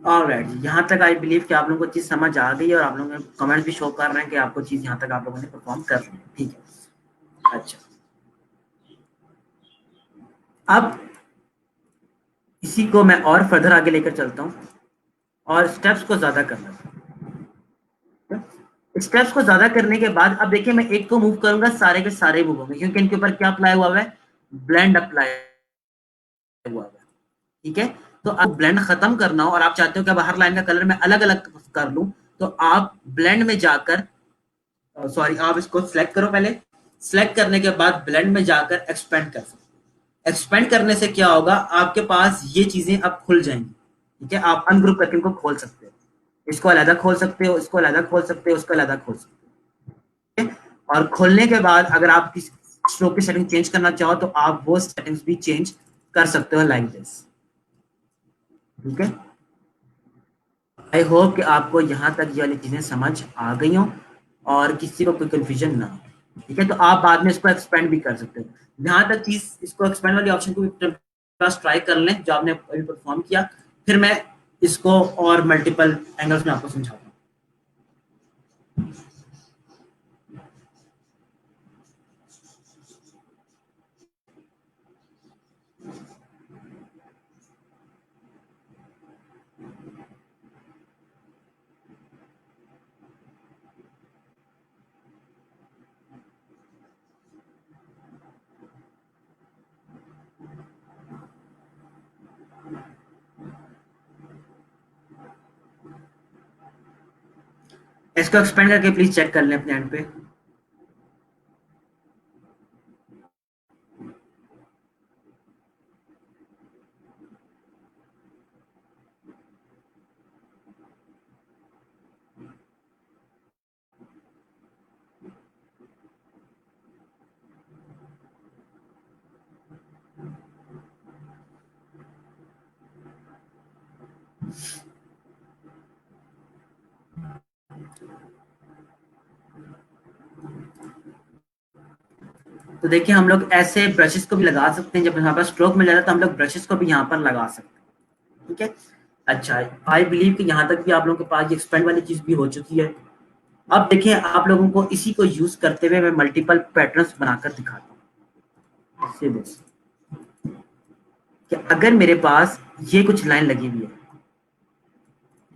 ऑलराइट, यहाँ तक आई बिलीव कि आप लोगों को चीज समझ आ गई है और आप लोगों ने कमेंट्स भी शो कर रहे हैं कि आपको चीज यहाँ तक आप लोगों ने परफॉर्म कर ली है। ठीक है, अच्छा, अब इसी को मैं और फर्दर आगे लेकर चलता हूँ और स्टेप्स को ज्यादा करना है। स्टेप्स को ज्यादा करने के बाद अब देखिए मैं एक को मूव करूंगा, सारे के सारे मूव होंगे क्योंकि इनके ऊपर क्या अप्लाई हुआ है, ब्लेंड अप्लाई हुआ है। ठीक है, तो अब ब्लेंड खत्म करना हो और आप चाहते हो कि अब हर लाइन का कलर मैं अलग अलग कर लूं, तो आप ब्लेंड में जाकर, सॉरी, आप इसको सिलेक्ट करो पहले। सिलेक्ट करने के बाद ब्लेंड में जाकर एक्सपेंड कर सकते हो। एक्सपेंड करने से क्या होगा, आपके पास ये चीजें अब खुल जाएंगी। ठीक है, आप अनग्रुप करके इनको खोल सकते हो, इसको अलग खोल सकते हो, इसको अलग खोल सकते हो, इसको अलग खोल सकते हो। ठीक है? और खोलने के बाद अगर आप किसी स्ट्रोक की सेटिंग चेंज करना चाहो तो आप वो सेटिंग्स भी चेंज कर सकते हो लाइक दिस। ठीक है, आई होप कि आपको यहाँ तक ये वाली चीजें समझ आ गई हो और किसी को कोई कंफ्यूजन ना हो। ठीक है, तो आप बाद में इसको एक्सपेंड भी कर सकते हो। जहां तक चीज इसको एक्सपेंड वाली ऑप्शन को भी ट्राई कर लें जो आपने अभी परफॉर्म किया, फिर मैं इसको और मल्टीपल एंगल्स में आपको समझाता हूँ। इसको एक्सपेंड करके प्लीज चेक कर लें अपने एंड पे। तो देखिए हम लोग ऐसे ब्रशेस को भी लगा सकते हैं, जब हमारे पास स्ट्रोक मिल जाता है तो हम लोग ब्रशेस को भी यहाँ पर लगा सकते हैं। ठीक है, अच्छा, आई बिलीव कि यहाँ तक भी आप लोगों के पास एक्सपेंड वाली चीज भी हो चुकी है। अब देखिए आप लोगों को इसी को यूज करते हुए मैं मल्टीपल पैटर्न्स बनाकर दिखाता हूँ। से this, कि अगर मेरे पास ये कुछ लाइन लगी हुई है,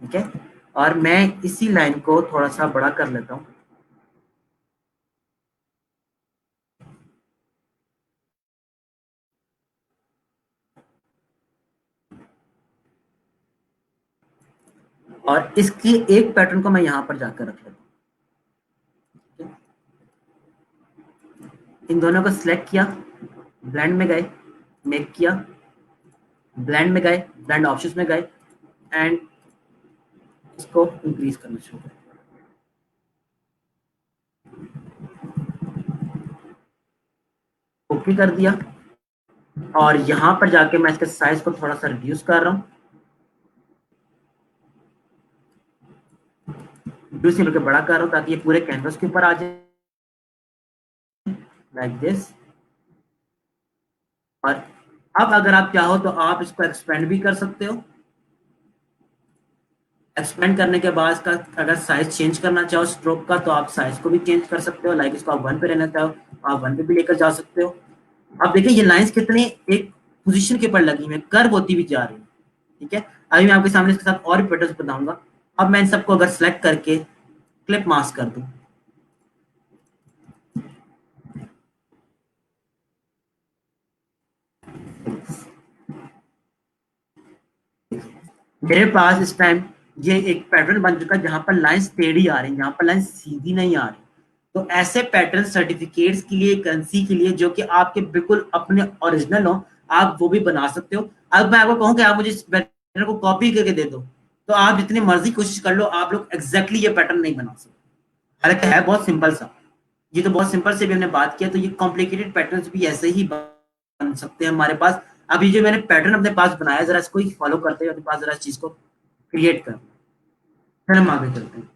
ठीक है, और मैं इसी लाइन को थोड़ा सा बड़ा कर लेता हूँ, और इसकी एक पैटर्न को मैं यहाँ पर जाकर रख लेता हूँ। इन दोनों को सिलेक्ट किया, ब्लेंड में गए, मेक किया, ब्लेंड में गए, ब्लेंड ऑप्शंस में गए, एंड इसको इंक्रीज करना शुरू करें। ओके कर दिया, और यहाँ पर जाके मैं इसके साइज को थोड़ा सा रिड्यूस कर रहा हूँ, रिड्यूस करके बड़ा कर रहा हूँ ताकि ये पूरे कैनवस के ऊपर आ जाए, लाइक दिस। और अब अगर आप चाहो तो आप इसको एक्सपेंड भी कर सकते हो। एक्सपेंड करने के बाद इसका अगर साइज चेंज करना चाहो स्ट्रोक का, तो आप साइज को भी चेंज कर सकते हो। लाइक इसको आप 1 पे रहना चाहो, आप 1 पे भी लेकर जा सकते हो। अब देखिए ये लाइंस कितनी एक पोजीशन के ऊपर लगी हुई है, कर्व होती भी जा रही है। ठीक है, अभी मैं आपके सामने इसके साथ और भी पैटर्न्स बताऊंगा। अब मैं इन सबको अगर सेलेक्ट करके क्लिप मास्क कर दूं, मेरे पास इस टाइम ये एक पैटर्न बन चुका है जहां पर लाइंस टेढ़ी आ रही है, जहां पर लाइंस सीधी नहीं आ रही। तो ऐसे पैटर्न सर्टिफिकेट्स के लिए, करेंसी के लिए, जो कि आपके बिल्कुल अपने ओरिजिनल हो, आप वो भी बना सकते हो। अब मैं आपको कहूँ कि आप मुझे इस पैटर्न को कॉपी करके दे दो, तो आप जितनी मर्जी कोशिश कर लो, आप लोग एग्जैक्टली ये पैटर्न नहीं बना सकते। हालांकि है बहुत सिंपल सा, ये तो बहुत सिंपल से भी हमने बात किया, तो ये कॉम्प्लिकेटेड पैटर्न्स भी ऐसे ही बन सकते हैं हमारे पास। अभी जो मैंने पैटर्न अपने पास बनाया, जरा इसको ही फॉलो करते हुए अपने पास जरा इस चीज को क्रिएट कर, फिर हम आगे चलते हैं।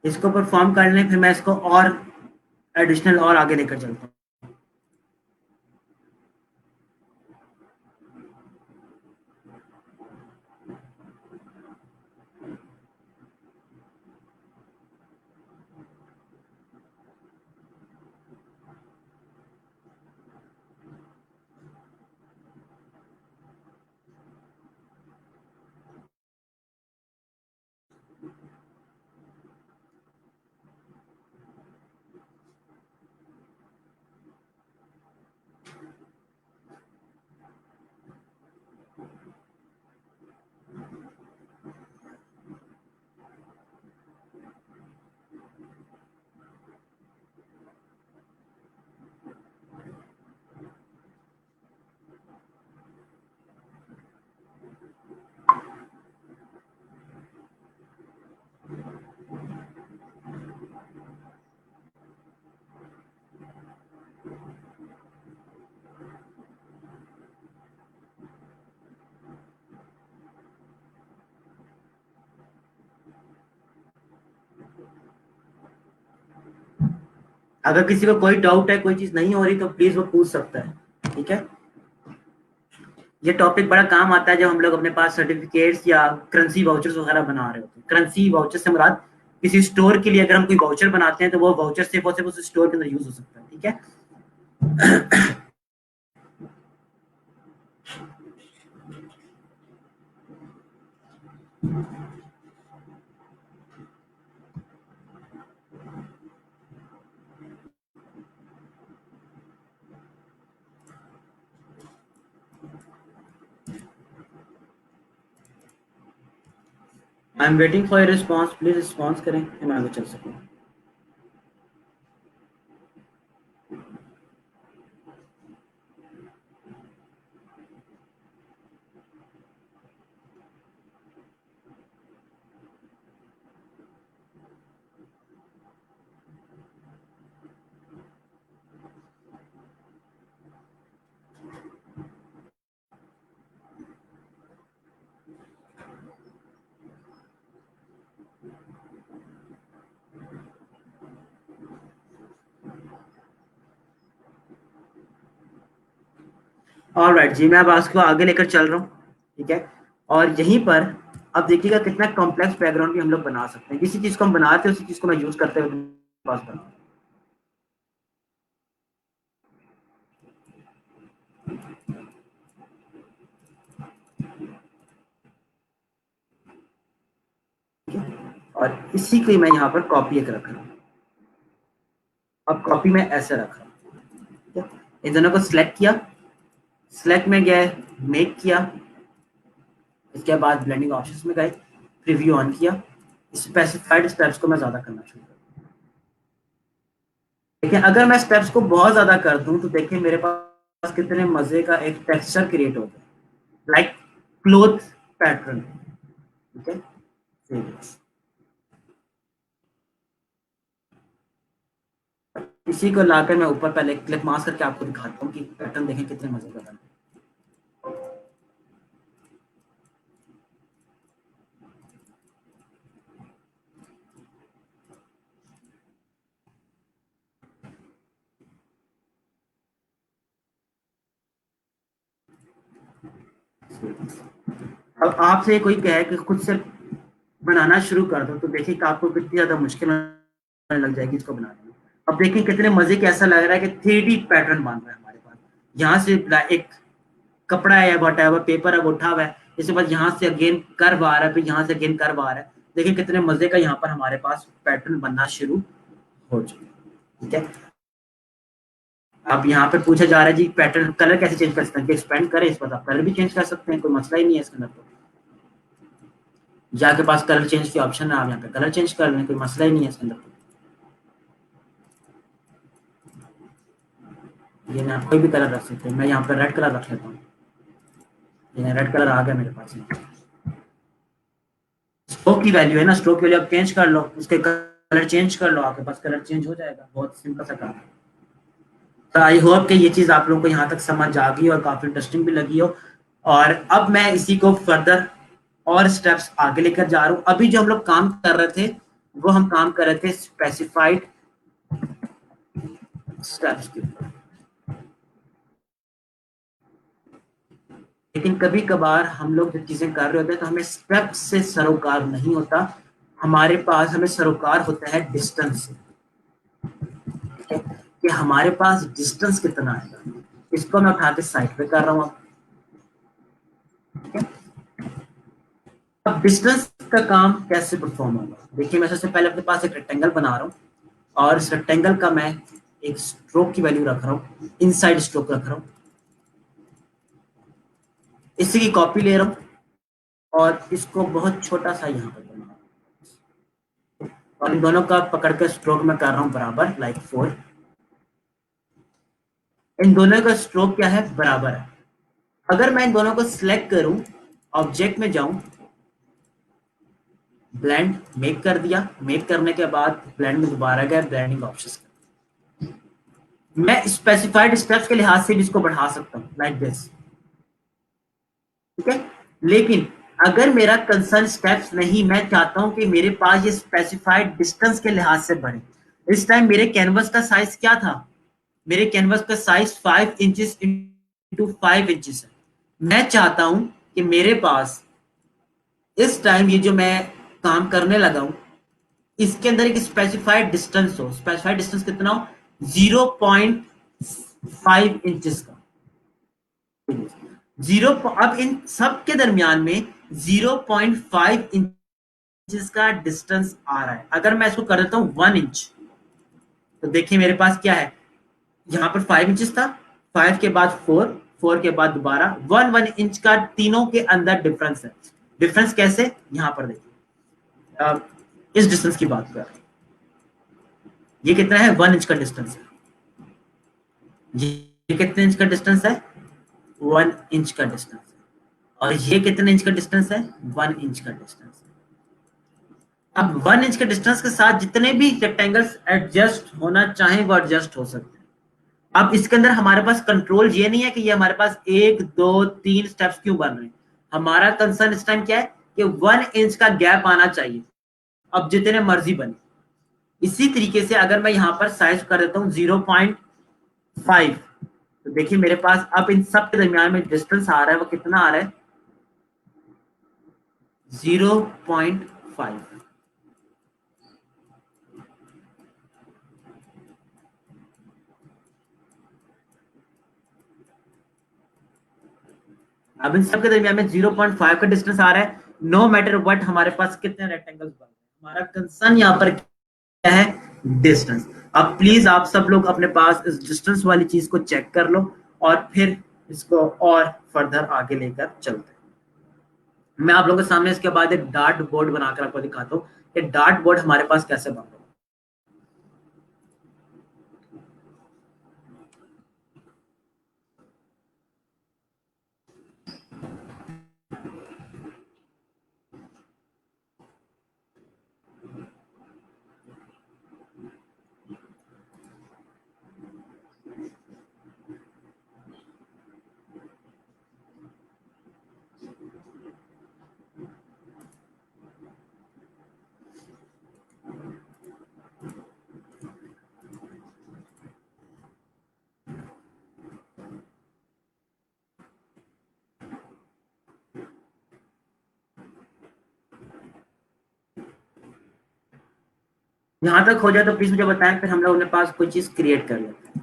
इसको परफॉर्म कर लें, फिर मैं इसको और एडिशनल और आगे लेकर चलता हूँ। अगर किसी को कोई डाउट है, कोई चीज नहीं हो रही, तो प्लीज वो पूछ सकता है, ठीक है। ये टॉपिक बड़ा काम आता है जब हम लोग अपने पास सर्टिफिकेट्स या करेंसी वाउचर्स वगैरह बना रहे होते हैं। करेंसी वाउचर से मुराद किसी स्टोर के लिए अगर हम कोई वाउचर बनाते हैं तो वो वाउचर सिर्फ और सिर्फ उस स्टोर के अंदर यूज हो सकता है, ठीक है। I am waiting for response, please response करें कि मैं आगे चल सकूं। ऑलराइट जी, मैं अब आज को आगे लेकर चल रहा हूँ, ठीक है। और यहीं पर अब देखिएगा कितना कॉम्प्लेक्स बैकग्राउंड भी हम लोग बना सकते हैं। किसी चीज को हम बनाते हैं उसी चीज को मैं यूज करते हुए पास बना। और इसी को मैं यहाँ पर कॉपी एक रख रहा हूँ। अब कॉपी में ऐसे रख रहा हूँ, ठीक है। इन दोनों को सिलेक्ट किया, सिलेक्ट में गए, मेक किया, इसके बाद ब्लेंडिंग ऑप्शंस में गए, प्रीव्यू ऑन किया, स्पेसिफाइड स्टेप्स को मैं ज्यादा करना शुरू कर। देखिए अगर मैं स्टेप्स को बहुत ज्यादा कर दूं तो देखिए मेरे पास कितने मजे का एक टेक्सचर क्रिएट हो गया, लाइक क्लोथ पैटर्न, ठीक है। इसी को लाकर मैं ऊपर पहले क्लिप मास्क करके आपको दिखाता हूँ कि पैटर्न देखें कितने मजे का बना। अब आपसे कोई कहे कि खुद से बनाना शुरू कर दो तो देखिए कि आपको कितनी ज्यादा मुश्किल लग जाएगी इसको बनाने में। अब देखिए कितने मजे के, ऐसा लग रहा है कि 3D पैटर्न बन रहा है हमारे पास। यहाँ से एक कपड़ा है, वट पेपर है, वो उठा हुआ है, इसके बाद यहाँ से अगेन कर्व आ रहा है, फिर यहाँ से अगेन कर्व आ रहा है। देखिए कितने मजे का यहाँ पर हमारे पास पैटर्न बनना शुरू हो चुका है, ठीक है। अब यहाँ पे पूछा जा रहा है जी पैटर्न कलर कैसे चेंज कर सकते हैं, एक्सपेंड करें, इस पर आप कलर भी चेंज कर सकते हैं, कोई मसला ही नहीं है इसके अंदर। तो या आपके पास कलर चेंज की ऑप्शन है, आप यहाँ पे कलर चेंज कर लें, कोई मसला ही नहीं है इसके अंदर। ये ना कोई भी कलर रख सकते हैं, मैं यहाँ पे रेड कलर रख लेता हूँ। ये रेड कलर आ गया मेरे पास। स्ट्रोक की वैल्यू है ना, स्ट्रोक की वैल्यू आप चेंज कर लो, उसके कलर चेंज कर लो, आपके पास कलर चेंज हो जाएगा। बहुत सिंपल सा काम है। तो आई होप कि ये चीज आप लोगों को यहाँ तक समझ आ गई और काफी इंटरेस्टिंग भी लगी हो। और अब मैं इसी को फर्दर और स्टेप्स आगे लेकर जा रहा हूँ। अभी जो हम लोग काम कर रहे थे वो हम काम कर रहे थे स्पेसिफाइड स्टेप्स के ऊपर, लेकिन कभी कभार हम लोग जब चीजें कर रहे होते हैं तो हमें स्टेप से सरोकार नहीं होता, हमारे पास हमें सरोकार होता है डिस्टेंस से, ठीक है। कि हमारे पास डिस्टेंस कितना है, इसको मैं उठा के साइड पे कर रहा हूँ, ठीक है। अब डिस्टेंस का काम कैसे परफॉर्म होगा, देखिए मैं सबसे पहले अपने पास एक रेक्टेंगल बना रहा हूँ और इस रेक्टेंगल का मैं एक स्ट्रोक की वैल्यू रख रहा हूँ, इनसाइड स्ट्रोक रख रहा हूँ, इसी की कॉपी ले रहा हूँ और इसको बहुत छोटा सा यहाँ पर बना रहा हूँ और इन दोनों का पकड़ कर स्ट्रोक में कर रहा हूँ बराबर, लाइक 4। इन दोनों का स्ट्रोक क्या है, बराबर है। अगर मैं इन दोनों को सिलेक्ट करूं, ऑब्जेक्ट में जाऊं, ब्लेंड मेक कर दिया, मेक करने के बाद ब्लेंड में दोबारा गया, ब्लेंडिंग ऑप्शंस, मैं स्पेसिफाइड स्टेप्स के लिहाज से भी इसको बढ़ा सकता हूं, लाइक दिस, ठीक है। लेकिन अगर मेरा कंसर्न स्टेप्स नहीं, मैं चाहता हूं कि मेरे पास ये स्पेसिफाइड डिस्टेंस के लिहाज से बढ़े, इस टाइम मेरे कैनवस का साइज क्या था, मेरे कैनवस का साइज 5 इंचेस इंटू 5 इंचेस है। मैं चाहता हूं कि मेरे पास इस टाइम ये जो मैं काम करने लगा हूं इसके अंदर एक स्पेसिफाइड डिस्टेंस हो। स्पेसिफाइड डिस्टेंस कितना हो, 0.5 इंचेस का। जीरो, अब इन सब के दरमियान में 0.5 इंचेस का डिस्टेंस आ रहा है। अगर मैं इसको कर देता हूं 1 इंच, तो देखिए मेरे पास क्या है, यहाँ पर 5 इंचेस था, 5 के बाद 4, 4 के बाद दोबारा 1 इंच का तीनों के अंदर डिफरेंस है। डिफरेंस कैसे, यहाँ पर देखिए, इस डिस्टेंस की बात कर रहे हैं, ये कितना है, 1 इंच का डिस्टेंस है। ये कितने इंच का डिस्टेंस है, 1 इंच का डिस्टेंस है। और ये कितने इंच का डिस्टेंस है, 1 इंच का डिस्टेंस है। अब 1 इंच के डिस्टेंस के साथ जितने भी रेक्टेंगल्स एडजस्ट होना चाहे वो एडजस्ट हो सकते हैं। अब इसके अंदर हमारे पास कंट्रोल ये नहीं है कि ये हमारे पास 1 2 3 स्टेप्स क्यों बन रहे हैं। हमारा कंसर्न इस टाइम क्या है कि 1 इंच का गैप आना चाहिए, अब जितने मर्जी बने। इसी तरीके से अगर मैं यहाँ पर साइज कर देता हूँ 0.5, तो देखिए मेरे पास अब इन सब के दरमियान में डिस्टेंस आ रहा है, वो कितना आ रहा है, 0.5। अब इन सब के दरमियान में 0.5 का डिस्टेंस आ रहा है। नो मैटर व्हाट हमारे पास कितने रेक्टेंगल्स बन रहे हैं, हमारा कंसर्न यहाँ पर क्या है, डिस्टेंस। अब प्लीज आप सब लोग अपने पास इस डिस्टेंस वाली चीज को चेक कर लो और फिर इसको और फर्दर आगे लेकर चलते हैं। मैं आप लोगों के सामने इसके बाद एक डार्ट बोर्ड बनाकर आपको दिखाता हूँ कि डार्ट बोर्ड हमारे पास कैसे बन रहा है। यहां तक हो जाए तो प्लीज मुझे बताएं, फिर हम लोग अपने पास कोई चीज क्रिएट कर लेते हैं।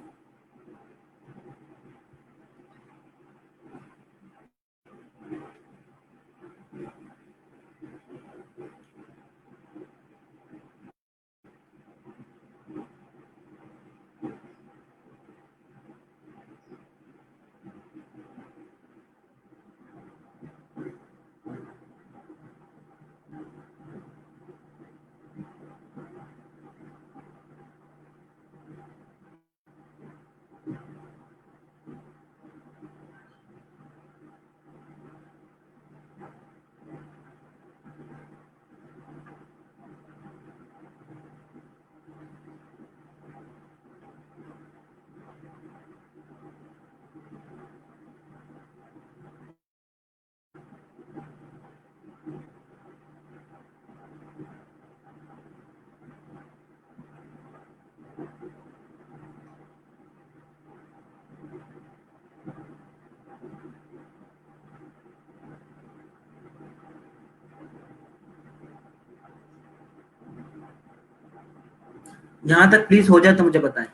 यहां तक प्लीज हो जाए तो मुझे बताएं।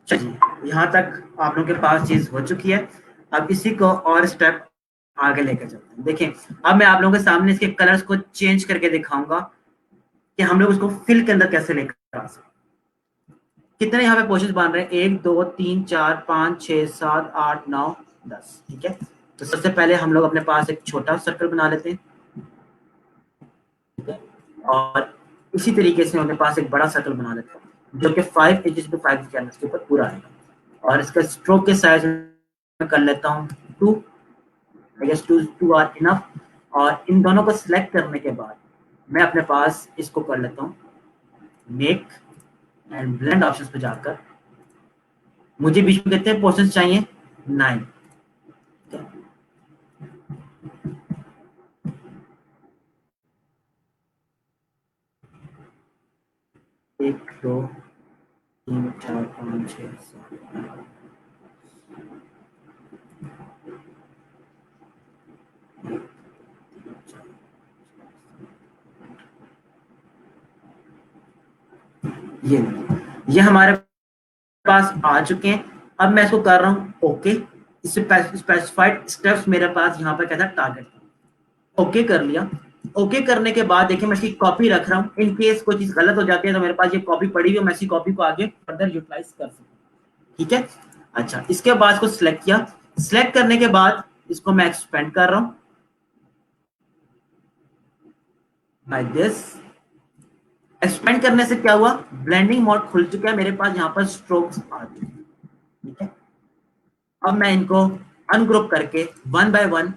चलिए यहाँ तक आप लोगों के पास चीज हो चुकी है। अब इसी को और स्टेप आगे लेकर चलते हैं। देखें, अब मैं आप लोगों के सामने इसके कलर्स को चेंज करके दिखाऊंगा कि हम लोग उसको फिल के अंदर कैसे लेकर आ सकते हैं। कितने यहाँ पे पोर्शन बन रहे हैं, 1 2 3 4 5 6 7 8 9 10। ठीक है, तो सबसे पहले हम लोग अपने पास एक छोटा सर्कल बना लेते हैं। ठीक है। और इसी तरीके से मैं अपने पास एक बड़ा सर्कल बना लेता हूँ जो कि 5 इंच टू 5 कैनवस के ऊपर पूरा आएगा। और इसका स्ट्रोक के साइज में कर लेता हूँ 2, आई गेस 2 आर इनफ। और इन दोनों को सिलेक्ट करने के बाद मैं अपने पास इसको कर लेता हूँ मेक एंड ब्लेंड ऑप्शन पे जाकर मुझे बीच में कितने पोर्शन चाहिए 9। एक, दो, तीन, चार, पाँच, छः, सात, ये हमारे पास आ चुके हैं। अब मैं इसको कर रहा हूँ ओके। इससे स्पेसिफाइड स्टेप्स मेरे पास यहाँ पर क्या था टारगेट, ओके कर लिया। ओके करने के बाद देखिए मैं इसकी कॉपी रख रहा हूँ इन केस कोई चीज गलत हो जाती है तो मेरे पास ये कॉपी पड़ी हुई है, मैं इसी कॉपी को आगे फर्दर यूटिलाइज कर सकूँ। ठीक है। अच्छा, इसके बाद इसको सिलेक्ट किया। सिलेक्ट करने के बाद इसको मैं एक्सपेंड कर रहा हूँ बाय दिस। एक्सपेंड करने से क्या हुआ, ब्लेंडिंग मोड खुल चुका है मेरे पास, यहाँ पर स्ट्रोक्स आ चुके हैं। ठीक है। अब मैं इनको अनग्रुप करके 1 बाय 1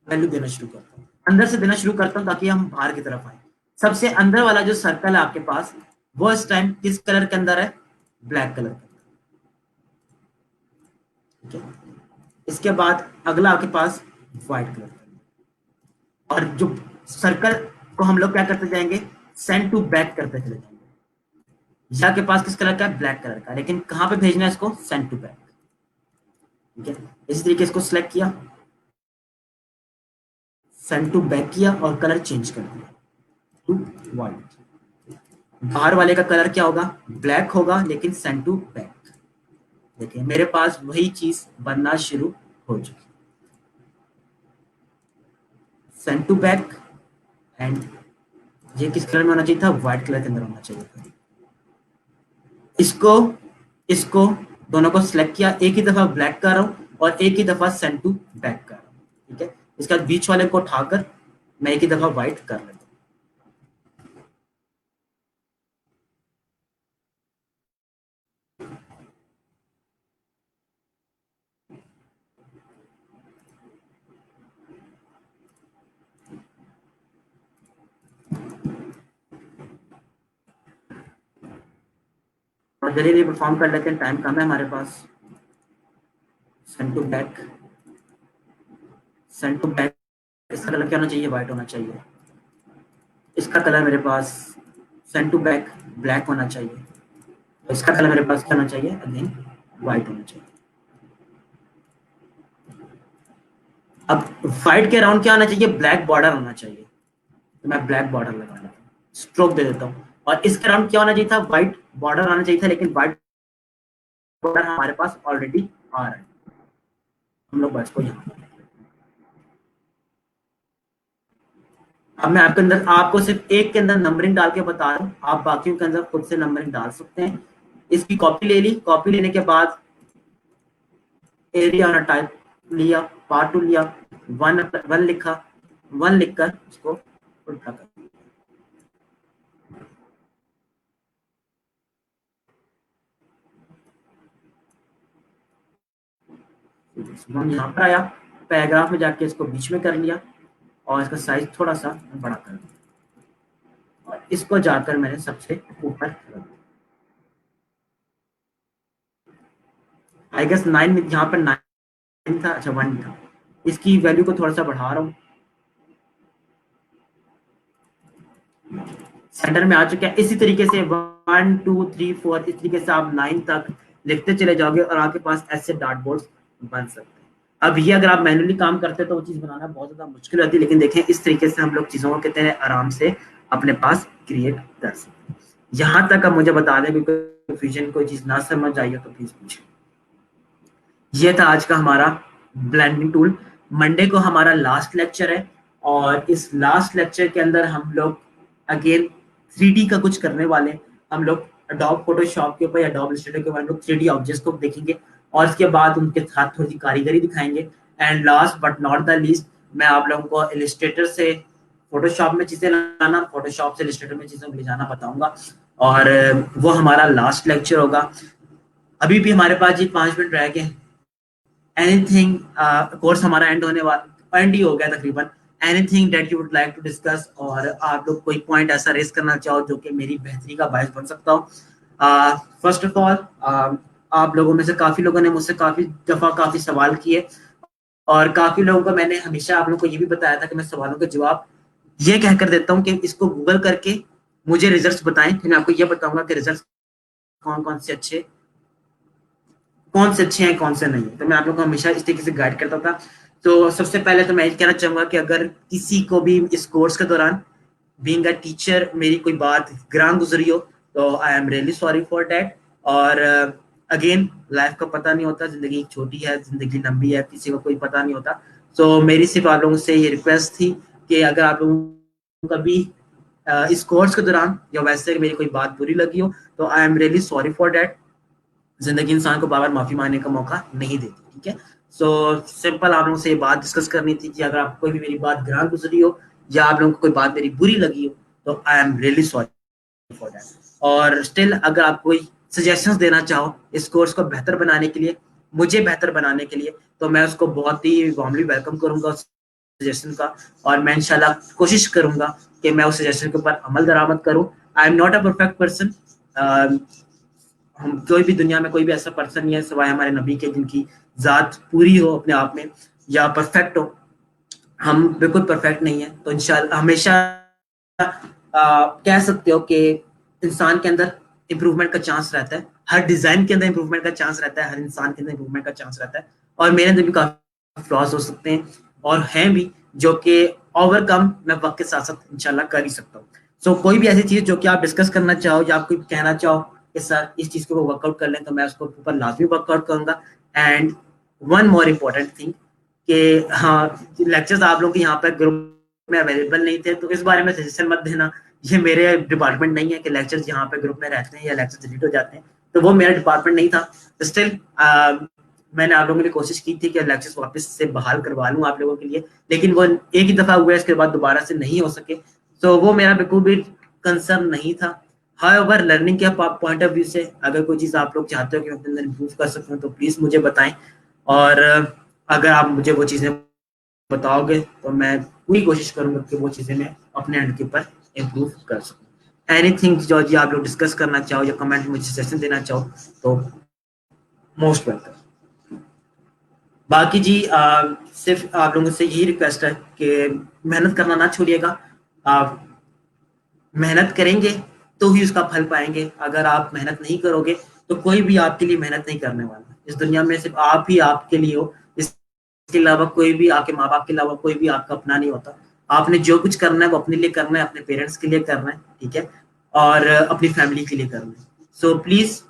वैल्यू देना शुरू करता हूँ, अंदर से देना शुरू करता हूँ ताकि हम बाहर की तरफ आए। सबसे अंदर वाला जो सर्कल है आपके पास वो इस टाइम किस कलर के अंदर है, ब्लैक कलर के। ठीक है। इसके बाद अगला आपके पास व्हाइट कलर का, और जो सर्कल को हम लोग क्या करते जाएंगे, सेंड टू बैक करते चले जाएंगे। यह आपके पास किस कलर का है, ब्लैक कलर का, लेकिन कहां पे भेजना है इसको, सेंड टू बैक। ठीक है। इसी तरीके इसको सिलेक्ट किया, सेंड टू बैक किया और कलर चेंज कर दिया टू व्हाइट। बाहर वाले का कलर क्या होगा, ब्लैक होगा, लेकिन सेंड टू बैक। देखिए मेरे पास वही चीज बनना शुरू हो चुकी, सेंड टू बैक। एंड ये किस कलर में होना चाहिए था, व्हाइट कलर के अंदर होना चाहिए था। इसको इसको दोनों को सिलेक्ट किया, एक ही दफा ब्लैक कर रहा हूं और एक ही दफा सेंड टू बैक कर रहा हूं। ठीक है। इसका बीच वाले को उठाकर मैं एक ही दफा व्हाइट कर लेता हूं। और जल्दी जल्दी परफॉर्म कर लेते हैं, टाइम कम है हमारे पास। Send to back, send to back. इसका कलर क्या होना चाहिए, व्हाइट होना चाहिए। इसका कलर मेरे पास सेंड टू बैक ब्लैक होना चाहिए। इसका कलर मेरे पास क्या होना चाहिए, अगेन व्हाइट होना चाहिए। अब व्हाइट के अराउंड क्या होना चाहिए, ब्लैक बॉर्डर होना चाहिए, तो मैं ब्लैक बॉर्डर लगा लेता हूँ, स्ट्रोक दे देता हूँ। और इसके अराउंड क्या होना चाहिए था, व्हाइट बॉर्डर आना चाहिए था, लेकिन व्हाइट बॉर्डर हमारे पास ऑलरेडी आ रहा है। हम लोग बस को यहाँ, अब मैं आपके अंदर आपको सिर्फ एक के अंदर नंबरिंग डाल के बता रहा हूँ, आप बाकियों के अंदर खुद से नंबरिंग डाल सकते हैं। इसकी कॉपी ले ली, कॉपी लेने के बाद एरिया टाइप लिया, पार्ट 2 लिया, 1 लिखा, 1 लिखकर इसको उल्टा कर, यहाँ पर आया, पैराग्राफ में जाके इसको बीच में कर लिया और इसका साइज थोड़ा सा बड़ा कर दिया और इसको जाकर मैंने सबसे ऊपर रख दिया। आई गेस 9 में, यहाँ पर 9 था, अच्छा 1 था। इसकी वैल्यू को थोड़ा सा बढ़ा रहा हूँ, सेंटर में आ चुका है। इसी तरीके से 1 2 3 4 इस तरीके से आप 9 तक लिखते चले जाओगे और आपके पास ऐसे डार्ट बोर्ड्स बन सकते हैं। अब ये अगर आप मैनुअली काम करते तो वो चीज बनाना बहुत ज्यादा मुश्किल होती है, लेकिन देखें इस तरीके से हम लोग चीजों को कितने आराम से अपने पास क्रिएट कर सकते हैं। यहाँ तक अब मुझे बता दें, कोई कंफ्यूजन कोई चीज ना समझ आई हो तो प्लीज पूछें। ये था आज का हमारा ब्लेंडिंग टूल। मंडे को हमारा लास्ट लेक्चर है और इस लास्ट लेक्चर के अंदर हम लोग अगेन 3D का कुछ करने वाले। हम लोग अडोब फोटोशॉप के ऊपर या अडोब इलस्ट्रेटर के ऊपर हम लोग 3D ऑब्जेक्ट्स को देखेंगे और इसके बाद उनके साथ थोड़ी सी कारीगरी दिखाएंगे। And last but not the least, मैं आप लोगों को इलस्ट्रेटर से फोटोशॉप में चीजें लाना, फोटोशॉप से इलस्ट्रेटर में चीजों को ले जाना बताऊंगा, और वो हमारा लास्ट लेक्चर होगा। अभी भी हमारे पास जी 5 मिनट रह गए। एनीथिंग, कोर्स हमारा एंड ही हो गया तकरीबन। Anything that you would like to discuss, और आप लोग कोई पॉइंट ऐसा रेस करना चाहो जो कि मेरी बेहतरी का बायस बन सकता हो। फर्स्ट ऑफ ऑल, आप लोगों में से काफी लोगों ने मुझसे काफी दफा काफी सवाल किए, और काफी लोगों को मैंने हमेशा आप लोगों को ये भी बताया था कि मैं सवालों के जवाब ये कहकर देता हूँ कि इसको गूगल करके मुझे रिजल्ट्स बताएं, फिर मैं आपको ये बताऊंगा कि रिजल्ट्स कौन कौन से अच्छे हैं कौन से नहीं है। तो मैं आप लोगों को हमेशा इस तरीके से गाइड करता था। तो सबसे पहले तो मैं ये कहना चाहूंगा कि अगर किसी को भी इस कोर्स के दौरान बीइंग अ टीचर मेरी कोई बात ग्रां गुजरी हो, तो I am really sorry for that. और अगेन, लाइफ का पता नहीं होता, जिंदगी छोटी है, जिंदगी लंबी है, किसी को कोई पता नहीं होता। तो मेरी सिर्फ आप लोगों से ये रिक्वेस्ट थी कि अगर आप लोगों को कभी इस कोर्स के दौरान या वैसे मेरी कोई बात बुरी लगी हो, तो I am really sorry for that. जिंदगी इंसान को बार बार माफी मांगने का मौका नहीं देती, ठीक है। सो सिंपल आप लोगों से ये बात डिस्कस करनी थी कि अगर आपको कोई भी मेरी बात ग्रां गुजरी हो या आप लोगों को कोई बात मेरी बुरी लगी हो, तो I am really sorry for that. और स्टिल अगर आप कोई सजेशंस देना चाहो इस कोर्स को बेहतर बनाने के लिए, मुझे बेहतर बनाने के लिए, तो मैं उसको बहुत ही वार्मली वेलकम करूंगा उस सजेशन का। और मैं इंशाल्लाह कोशिश करूंगा कि मैं उस सजेशन के ऊपर अमल दरामद करूं। I am not a perfect person. हम कोई भी दुनिया में कोई भी ऐसा पर्सन नहीं है सिवाय हमारे नबी के जिनकी जात पूरी हो अपने आप में या परफेक्ट हो। हम बिल्कुल परफेक्ट नहीं है, तो इंशाल्लाह हमेशा कह सकते हो कि इंसान के अंदर इंप्रूवमेंट का चांस रहता है, हर डिजाइन के अंदर इंप्रूवमेंट का चांस रहता है, हर इंसान के अंदर इंप्रूवमेंट का चांस रहता है। और मेरे अंदर भी काफी फ्लॉज हो सकते हैं और हैं भी, जो कि ओवरकम मैं वक्त के साथ साथ इंशाल्लाह कर ही सकता हूँ। सो कोई भी ऐसी चीज जो कि आप डिस्कस करना चाहो या आप कोई कहना चाहो कि सर इस चीज को वर्कआउट कर लें, तो मैं उसको ऊपर लाजमी वर्कआउट करूंगा। And one more important thing कि हाँ, लेक्चर्स आप लोगों के यहाँ पर ग्रुप में अवेलेबल नहीं थे, तो इस बारे में सजेशन मत देना। ये मेरे डिपार्टमेंट नहीं है कि लेक्चर्स यहाँ पे ग्रुप में रहते हैं या लेक्चर डिलीट हो जाते हैं, तो वो मेरा डिपार्टमेंट नहीं था। स्टिल मैंने आप लोगों के लिए कोशिश की थी कि लेक्चर्स वापस से बहाल करवा लूँ आप लोगों के लिए, लेकिन वो एक ही दफा हुआ, इसके बाद दोबारा से नहीं हो सके। तो वो मेरा बिल्कुल भी कंसर्न नहीं था। हाउएवर, लर्निंग के पॉइंट ऑफ व्यू से अगर कोई चीज़ आप लोग चाहते हो कि मैं अपने अंदर इम्प्रूव कर सकूँ, तो प्लीज़ मुझे बताएं। और अगर आप मुझे वो चीज़ें बताओगे तो मैं पूरी कोशिश करूंगा कि वो चीज़ें मैं अपने एंड के ऊपर इम्प्रूव कर सकूँ। एनीथिंग जो जी आप लोग डिस्कस करना चाहो या कमेंट मुझे सजेशन देना चाहो, तो मोस्ट वेलकम। बाकी जी सिर्फ आप लोगों से यही रिक्वेस्ट है कि मेहनत करना ना छोड़िएगा। आप मेहनत करेंगे तो ही उसका फल पाएंगे। अगर आप मेहनत नहीं करोगे तो कोई भी आपके लिए मेहनत नहीं करने वाला। इस दुनिया में सिर्फ आप ही आपके लिए हो, इसके अलावा कोई भी, आपके माँ बाप के अलावा कोई भी आपका अपना नहीं होता। आपने जो कुछ करना है वो अपने लिए करना है, अपने पेरेंट्स के लिए करना है, ठीक है, और अपनी फैमिली के लिए करना है। सो प्लीज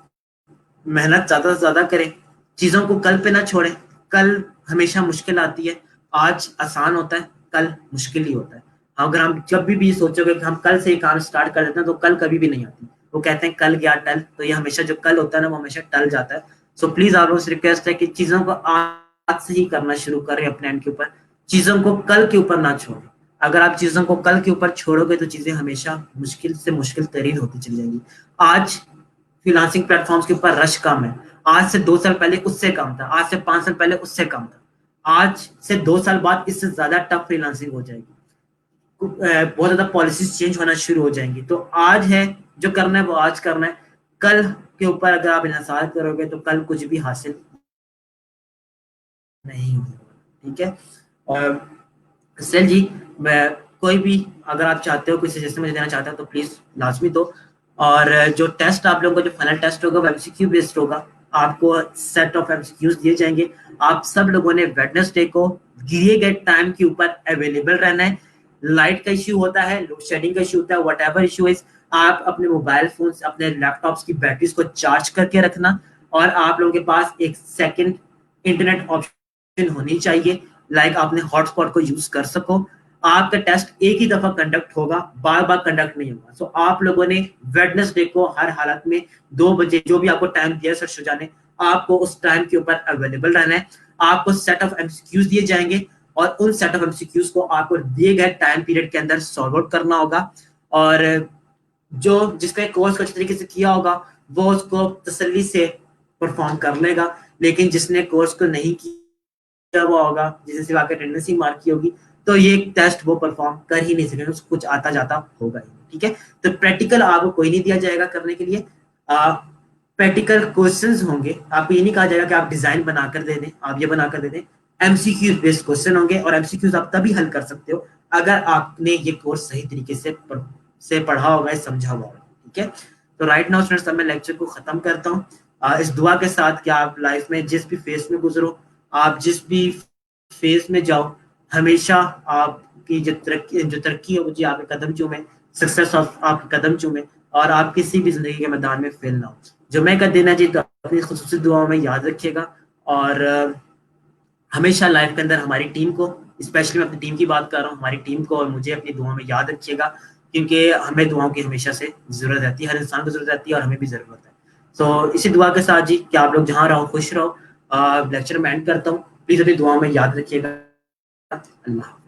मेहनत ज्यादा से ज्यादा करें, चीजों को कल पे ना छोड़ें। कल हमेशा मुश्किल आती है, आज आसान होता है, कल मुश्किल ही होता है। अगर हम जब भी ये सोचोगे कि हम कल से ही काम स्टार्ट कर देते हैं, तो कल कभी भी नहीं आती। वो कहते हैं कल गया टल, तो ये हमेशा जो कल होता है ना वो हमेशा टल जाता है। सो प्लीज आप लोगों से रिक्वेस्ट है कि चीजों को आज से ही करना शुरू करें अपने एंड के ऊपर, चीजों को कल के ऊपर ना छोड़ें। अगर आप चीजों को कल के ऊपर छोड़ोगे तो चीजें हमेशा मुश्किल से मुश्किल तरीन होती चली जाएंगी। आज फ्रीलांसिंग प्लेटफॉर्म्स के ऊपर रश कम है, आज से 2 साल पहले उससे कम था, आज से 5 साल पहले उससे कम था, आज से 2 साल बाद इससे ज्यादा टफ फ्रीलांसिंग हो जाएगी। बहुत ज्यादा पॉलिसीज चेंज होना शुरू हो जाएंगी। तो आज है जो करना है वो आज करना है, कल के ऊपर अगर आप इंतजार करोगे तो कल कुछ भी हासिल नहीं होगा, ठीक है। और सर जी, मैं कोई भी अगर आप चाहते हो कोई सजेशन मुझे देना चाहते हो तो प्लीज लाजमी दो। और जो टेस्ट आप लोगों का जो फाइनल टेस्ट होगा वो एमसीक्यू बेस्ड होगा। आपको सेट ऑफ एमसीक्यूज दिए जाएंगे। आप सब लोगों ने वेडनेसडे को दिए गए टाइम के ऊपर अवेलेबल रहना है। लाइट का इश्यू होता है, लोड शेडिंग का इश्यू होता है, वट एवर इशू इज, आप अपने मोबाइल फोन अपने लैपटॉप्स की बैटरीज को चार्ज करके रखना। और आप लोगों के पास एक सेकंड इंटरनेट ऑप्शन होनी चाहिए, लाइक आपने हॉटस्पॉट को यूज कर सको। आपका टेस्ट एक ही दफा कंडक्ट होगा, बार बार कंडक्ट नहीं होगा। सो आप लोगों ने वेडनेसडे को हर हालत में 2 बजे जो भी आपको टाइम दिया सर जाने, आपको उस टाइम के ऊपर अवेलेबल रहना है। आपको सेट ऑफ एमसीक्यूज दिए जाएंगे, और उन सेट ऑफ एमसीक्यूज को आपको दिए गए टाइम पीरियड के अंदर सॉल्व आउट करना होगा। और जो जिसने कोर्स को अच्छे तरीके से किया होगा वो उसको तसल्ली से परफॉर्म कर लेगा, लेकिन जिसने कोर्स को नहीं किया हुआ होगा, जिसे सिर्फ आके अटेंडेंस ही मार्क की होगी, तो ये टेस्ट वो परफॉर्म कर ही नहीं सकेगा, उसको कुछ आता जाता होगा ही नहीं। ठीक है, तो प्रैक्टिकल आपको कोई नहीं दिया जाएगा करने के लिए। प्रैक्टिकल क्वेश्चंस होंगे, आपको ये नहीं कहा जाएगा कि आप डिजाइन बनाकर दे दें, आप ये बनाकर दे दें। एमसीक्यू बेस्ड क्वेश्चन होंगे और एमसीक्यूज आप तभी हल कर सकते हो अगर आपने ये कोर्स सही तरीके से पढ़ा होगा, समझा हुआ होगा। ठीक है, तो राइट नाउ स्टूडेंट्स मैं लेक्चर को खत्म करता हूँ इस दुआ के साथ कि आप लाइफ में जिस भी फेज में गुजरो, आप जिस भी फेज में जाओ, हमेशा आपकी जो तरक्की हो जी आपके कदम चूमे, सक्सेस ऑफ आपके कदम चूमे, और आप किसी भी जिंदगी के मैदान में फेल ना हो। जुम्मे का दिन है जी, तो अपनी खुसूसी दुआओं में याद रखिएगा। और हमेशा लाइफ के अंदर हमारी टीम को, स्पेशली मैं अपनी टीम की बात कर रहा हूँ, हमारी टीम को और मुझे अपनी दुआओं में याद रखिएगा, क्योंकि हमें दुआओं की हमेशा से जरूरत रहती है, हर इंसान को जरूरत रहती है और हमें भी जरूरत है। तो इसी दुआ के साथ जी कि आप लोग जहाँ रहो खुश रहो, लेक्चर में एंड करता हूँ। प्लीज अपनी दुआओं में याद रखिएगा। अल्लाह।